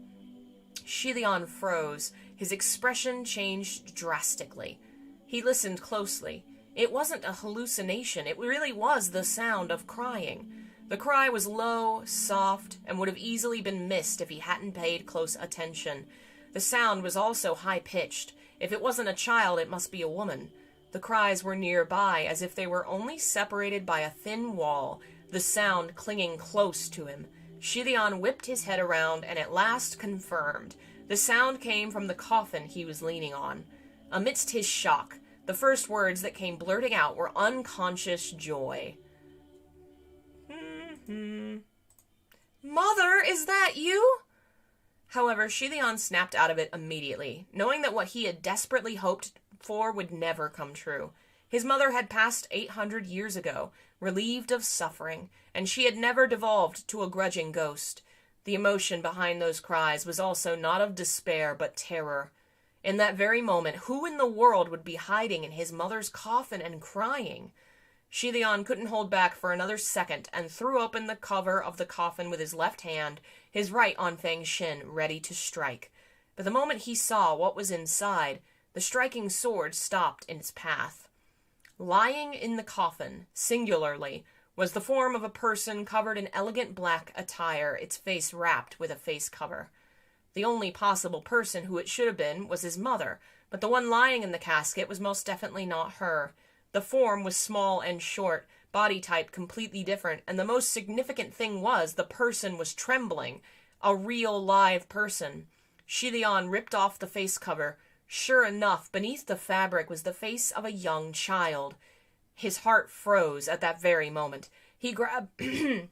Xie Lian froze. His expression changed drastically. He listened closely. It wasn't a hallucination. It really was the sound of crying. The cry was low, soft, and would have easily been missed if he hadn't paid close attention. The sound was also high-pitched. If it wasn't a child, it must be a woman. The cries were nearby, as if they were only separated by a thin wall, the sound clinging close to him. Xie Lian whipped his head around and at last confirmed. The sound came from the coffin he was leaning on. Amidst his shock, the first words that came blurting out were unconscious joy. "Mother, is that you? However, Xie Lian snapped out of it immediately, knowing that what he had desperately hoped for would never come true. His mother had passed 800 years ago, relieved of suffering, and she had never devolved to a grudging ghost. The emotion behind those cries was also not of despair, but terror. In that very moment, who in the world would be hiding in his mother's coffin and crying? Xie Lian couldn't hold back for another second and threw open the cover of the coffin with his left hand, his right on Fang's shin, ready to strike. But the moment he saw what was inside, the striking sword stopped in its path. Lying in the coffin, singularly, was the form of a person covered in elegant black attire, its face wrapped with a face cover. The only possible person who it should have been was his mother, but the one lying in the casket was most definitely not her. The form was small and short, body type completely different, and the most significant thing was the person was trembling. A real live person. Xie Lian ripped off the face cover. Sure enough, beneath the fabric was the face of a young child. His heart froze at that very moment. He grabbed the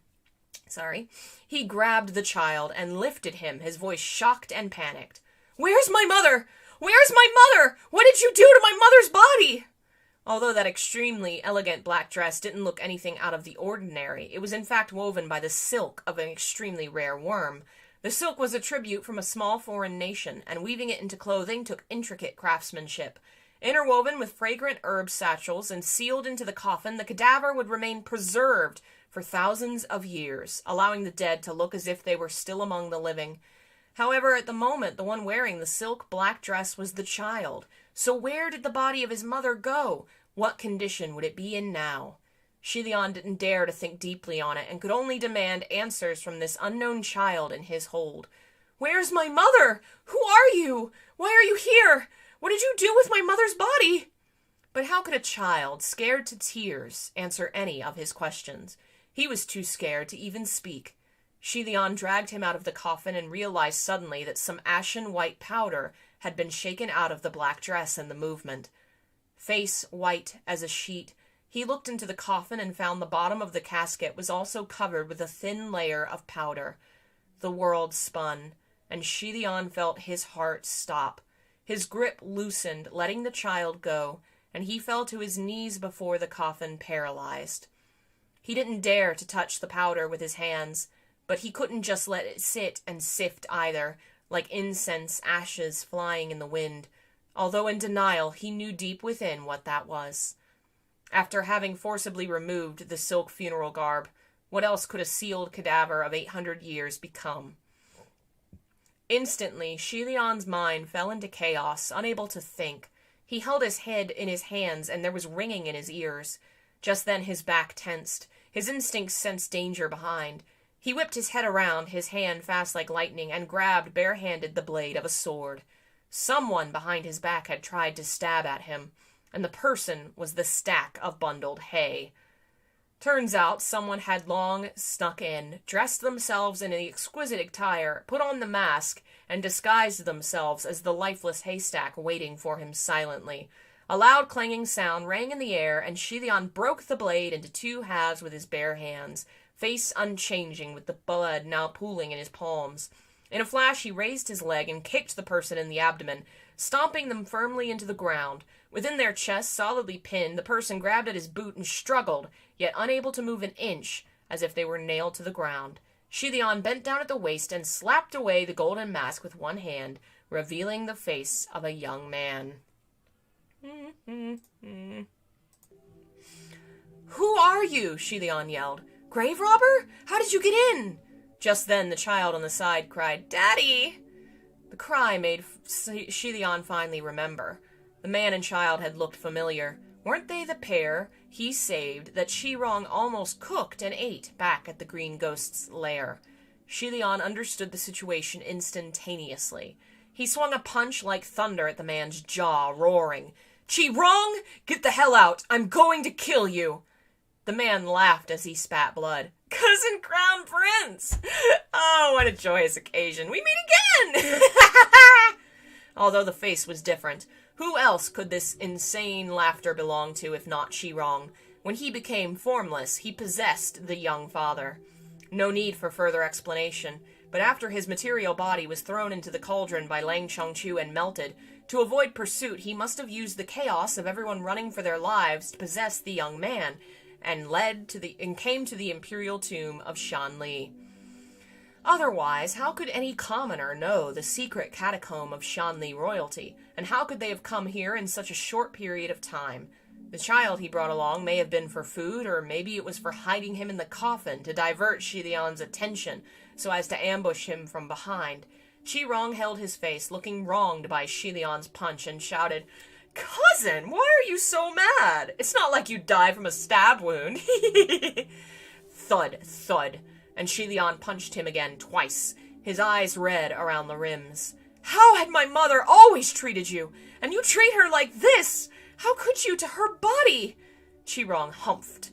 child and lifted him, his voice shocked and panicked. "Where's my mother? Where's my mother? What did you do to my mother's body?" Although that extremely elegant black dress didn't look anything out of the ordinary, it was in fact woven by the silk of an extremely rare worm. The silk was a tribute from a small foreign nation, and weaving it into clothing took intricate craftsmanship. Interwoven with fragrant herb satchels and sealed into the coffin, the cadaver would remain preserved for thousands of years, allowing the dead to look as if they were still among the living. However, at the moment, the one wearing the silk black dress was the child. So where did the body of his mother go? What condition would it be in now? Xie Lian didn't dare to think deeply on it, and could only demand answers from this unknown child in his hold. "Where's my mother? Who are you? Why are you here? What did you do with my mother's body?" But how could a child, scared to tears, answer any of his questions? He was too scared to even speak. Xie Lian dragged him out of the coffin and realized suddenly that some ashen white powder had been shaken out of the black dress in the movement. Face white as a sheet, he looked into the coffin and found the bottom of the casket was also covered with a thin layer of powder. The world spun, and Xie Lian felt his heart stop. His grip loosened, letting the child go, and he fell to his knees before the coffin, paralyzed. He didn't dare to touch the powder with his hands, but he couldn't just let it sit and sift either, like incense ashes flying in the wind. Although in denial, he knew deep within what that was. After having forcibly removed the silk funeral garb, what else could a sealed cadaver of 800 years become? Instantly, Xie Lian's mind fell into chaos, unable to think. He held his head in his hands, and there was ringing in his ears. Just then his back tensed. His instincts sensed danger behind. He whipped his head around, his hand fast like lightning, and grabbed barehanded the blade of a sword. Someone behind his back had tried to stab at him, and the person was the stack of bundled hay. Turns out someone had long snuck in, dressed themselves in an exquisite attire, put on the mask, and disguised themselves as the lifeless haystack waiting for him silently. A loud clanging sound rang in the air, and Xie Lian broke the blade into two halves with his bare hands, face unchanging with the blood now pooling in his palms. In a flash he raised his leg and kicked the person in the abdomen, stomping them firmly into the ground. Within their chest, solidly pinned, the person grabbed at his boot and struggled, yet unable to move an inch, as if they were nailed to the ground. Xie Lian bent down at the waist and slapped away the golden mask with one hand, revealing the face of a young man. "Who are you?" Xie Lian yelled. "Grave robber? How did you get in?" Just then the child on the side cried, "Daddy!" The cry made Xie Lian finally remember. The man and child had looked familiar. Weren't they the pair he saved that Shirong almost cooked and ate back at the Green Ghost's lair? Xie Lian understood the situation instantaneously. He swung a punch like thunder at the man's jaw, roaring, "Shirong, get the hell out! I'm going to kill you!" The man laughed as he spat blood. "Cousin Crown Prince! Oh, what a joyous occasion! We meet again!" Although the face was different, who else could this insane laughter belong to if not Shirong? When he became formless, he possessed the young father. No need for further explanation. but after his material body was thrown into the cauldron by Lang Chongchu and melted, to avoid pursuit he must have used the chaos of everyone running for their lives to possess the young man, and came to the imperial tomb of Xianli. Otherwise, how could any commoner know the secret catacomb of Xianli royalty, and how could they have come here in such a short period of time? The child he brought along may have been for food, or maybe it was for hiding him in the coffin to divert Xie Lian's attention, so as to ambush him from behind. Qi-Rong held his face, looking wronged by Xie Lian's punch, and shouted, "Cousin, why are you so mad? It's not like you died from a stab wound." Thud, thud, and Xie Lian punched him again twice, his eyes red around the rims. "How had my mother always treated you? And you treat her like this? How could you to her body?" Qi-Rong humphed.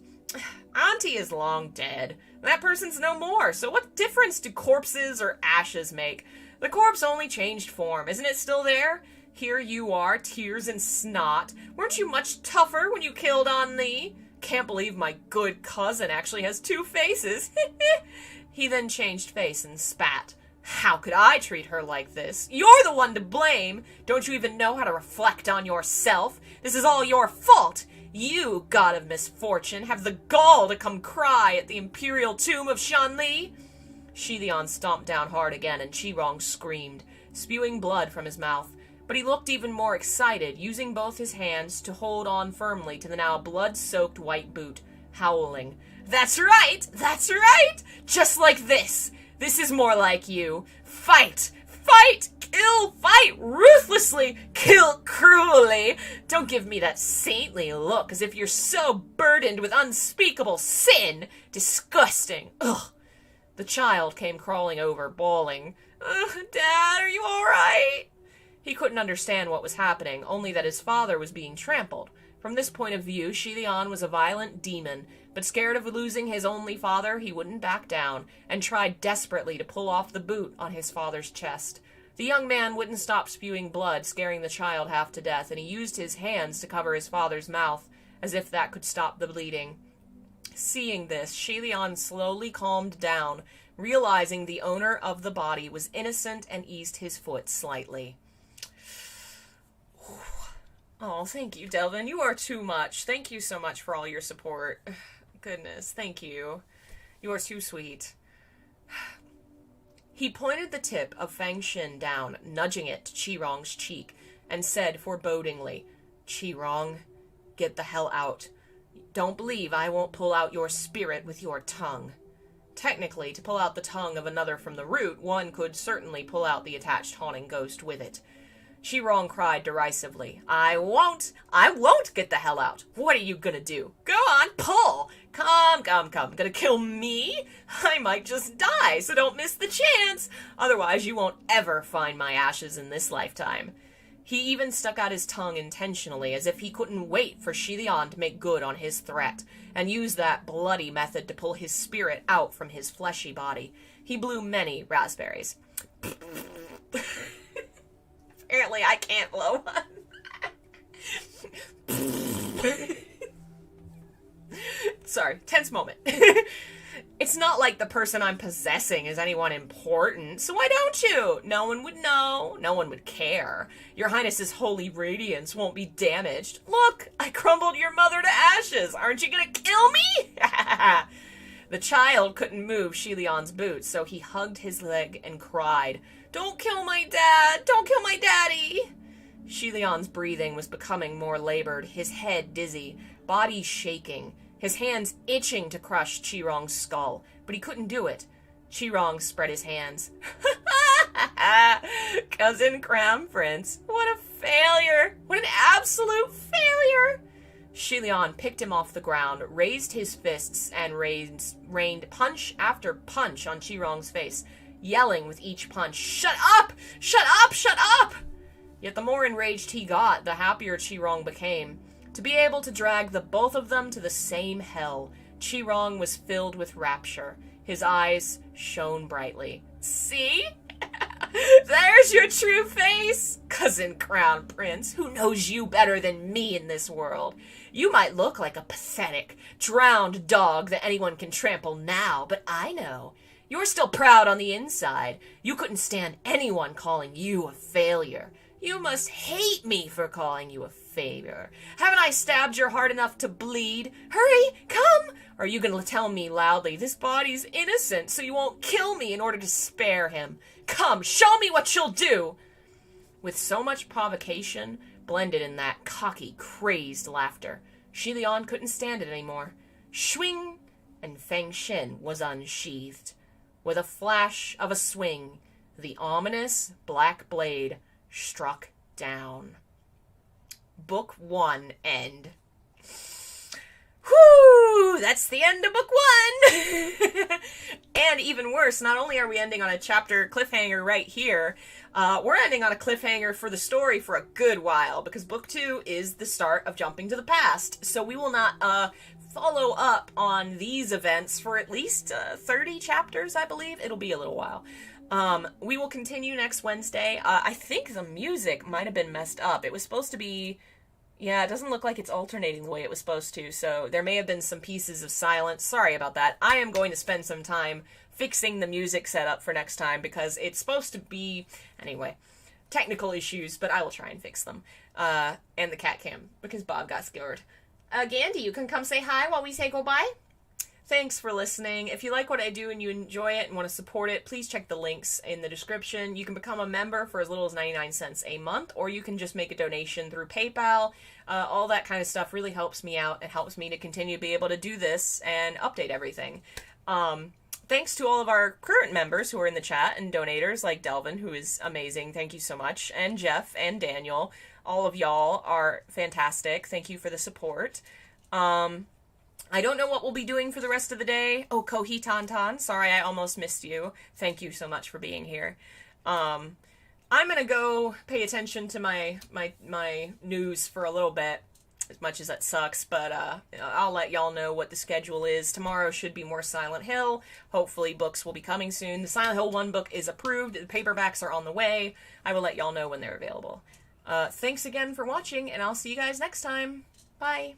"Auntie is long dead. That person's no more, so what difference do corpses or ashes make? The corpse only changed form. Isn't it still there? Here you are, tears and snot. Weren't you much tougher when you killed Xianli? Can't believe my good cousin actually has two faces." He then changed face and spat. "How could I treat her like this? You're the one to blame. Don't you even know how to reflect on yourself? This is all your fault. You, god of misfortune, have the gall to come cry at the imperial tomb of Xianli." Xie Lian stomped down hard again, and Qi-Rong screamed, spewing blood from his mouth. But he looked even more excited, using both his hands to hold on firmly to the now blood-soaked white boot, howling. That's right! Just like this! This is more like you. Fight! Fight! Kill! Fight! Ruthlessly! Kill cruelly! Don't give me that saintly look, as if you're so burdened with unspeakable sin! Disgusting! Ugh! The child came crawling over, bawling. "Dad, are you alright?" He couldn't understand what was happening, only that his father was being trampled. From this point of view, Xie Lian was a violent demon, but scared of losing his only father, he wouldn't back down, and tried desperately to pull off the boot on his father's chest. The young man wouldn't stop spewing blood, scaring the child half to death, and he used his hands to cover his father's mouth, as if that could stop the bleeding. Seeing this, Xie Lian slowly calmed down, realizing the owner of the body was innocent, and eased his foot slightly. Oh, thank you, Delvin. You are too much. Thank you so much for all your support. Goodness, thank you. You are too sweet. He pointed the tip of Fang Xin down, nudging it to Qi-Rong's cheek, and said forebodingly, "Qi-Rong, get the hell out. Don't believe I won't pull out your spirit with your tongue." Technically, to pull out the tongue of another from the root, one could certainly pull out the attached haunting ghost with it. Qi-Rong cried derisively, I won't get the hell out. What are you gonna do? Go on, pull! Come. Gonna kill me? I might just die, so don't miss the chance. Otherwise, you won't ever find my ashes in this lifetime. He even stuck out his tongue intentionally, as if he couldn't wait for Xie Lian to make good on his threat, and use that bloody method to pull his spirit out from his fleshy body. He blew many raspberries. Apparently I can't blow one. Sorry, tense moment. It's not like the person I'm possessing is anyone important, so why don't you? No one would know. No one would care. Your Highness's holy radiance won't be damaged. Look, I crumbled your mother to ashes. Aren't you gonna kill me? The child couldn't move Xie Lian's boots, so he hugged his leg and cried, Don't kill my dad! Don't kill my daddy! Xie Lian's breathing was becoming more labored, his head dizzy, body shaking, his hands itching to crush Qi-Rong's skull, but he couldn't do it. Qi-Rong spread his hands. Cousin Crown Prince, what a failure! What an absolute failure! Xie Lian picked him off the ground, raised his fists, and rained punch after punch on Qi-Rong's face, yelling with each punch, Shut up! Shut up! Shut up! Yet the more enraged he got, the happier Qi-Rong became. To be able to drag the both of them to the same hell, Qi-Rong was filled with rapture. His eyes shone brightly. See? There's your true face! Cousin Crown Prince, who knows you better than me in this world? You might look like a pathetic, drowned dog that anyone can trample now, but I know. You're still proud on the inside. You couldn't stand anyone calling you a failure. You must hate me for calling you a failure. Haven't I stabbed your heart enough to bleed? Hurry, come! Or are you going to tell me loudly, this body's innocent, so you won't kill me in order to spare him? Come, show me what you'll do! With so much provocation blended in that cocky, crazed laughter, Xie Lian couldn't stand it anymore. Swing! And Feng Xin was unsheathed. With a flash of a swing, the ominous black blade struck down. Book 1 end. Whew! That's the end of book 1! And even worse, not only are we ending on a chapter cliffhanger right here, we're ending on a cliffhanger for the story for a good while, because book 2 is the start of Jumping to the Past. So we will not follow up on these events for at least 30 chapters, I believe. It'll be a little while. We will continue next Wednesday. I think the music might have been messed up. It was supposed to be... Yeah, it doesn't look like it's alternating the way it was supposed to, so there may have been some pieces of silence. Sorry about that. I am going to spend some time fixing the music setup for next time, because it's supposed to be... Anyway, technical issues, but I will try and fix them. And the cat cam, because Bob got scared. Gandhi, you can come say hi while we say goodbye? Thanks for listening. If you like what I do and you enjoy it and want to support it, please check the links in the description. You can become a member for as little as 99 cents a month, or you can just make a donation through PayPal. All that kind of stuff really helps me out. It helps me to continue to be able to do this and update everything. Thanks to all of our current members who are in the chat and donators, like Delvin, who is amazing. Thank you so much. And Jeff and Daniel. All of y'all are fantastic. Thank you for the support. I don't know what we'll be doing for the rest of the day. Oh, Kohi Tantan, sorry I almost missed you. Thank you so much for being here. I'm gonna go pay attention to my news for a little bit, as much as that sucks, but I'll let y'all know what the schedule is. Tomorrow should be more Silent Hill. Hopefully books will be coming soon. The Silent Hill 1 book is approved. The paperbacks are on the way. I will let y'all know when they're available. Thanks again for watching, and I'll see you guys next time. Bye.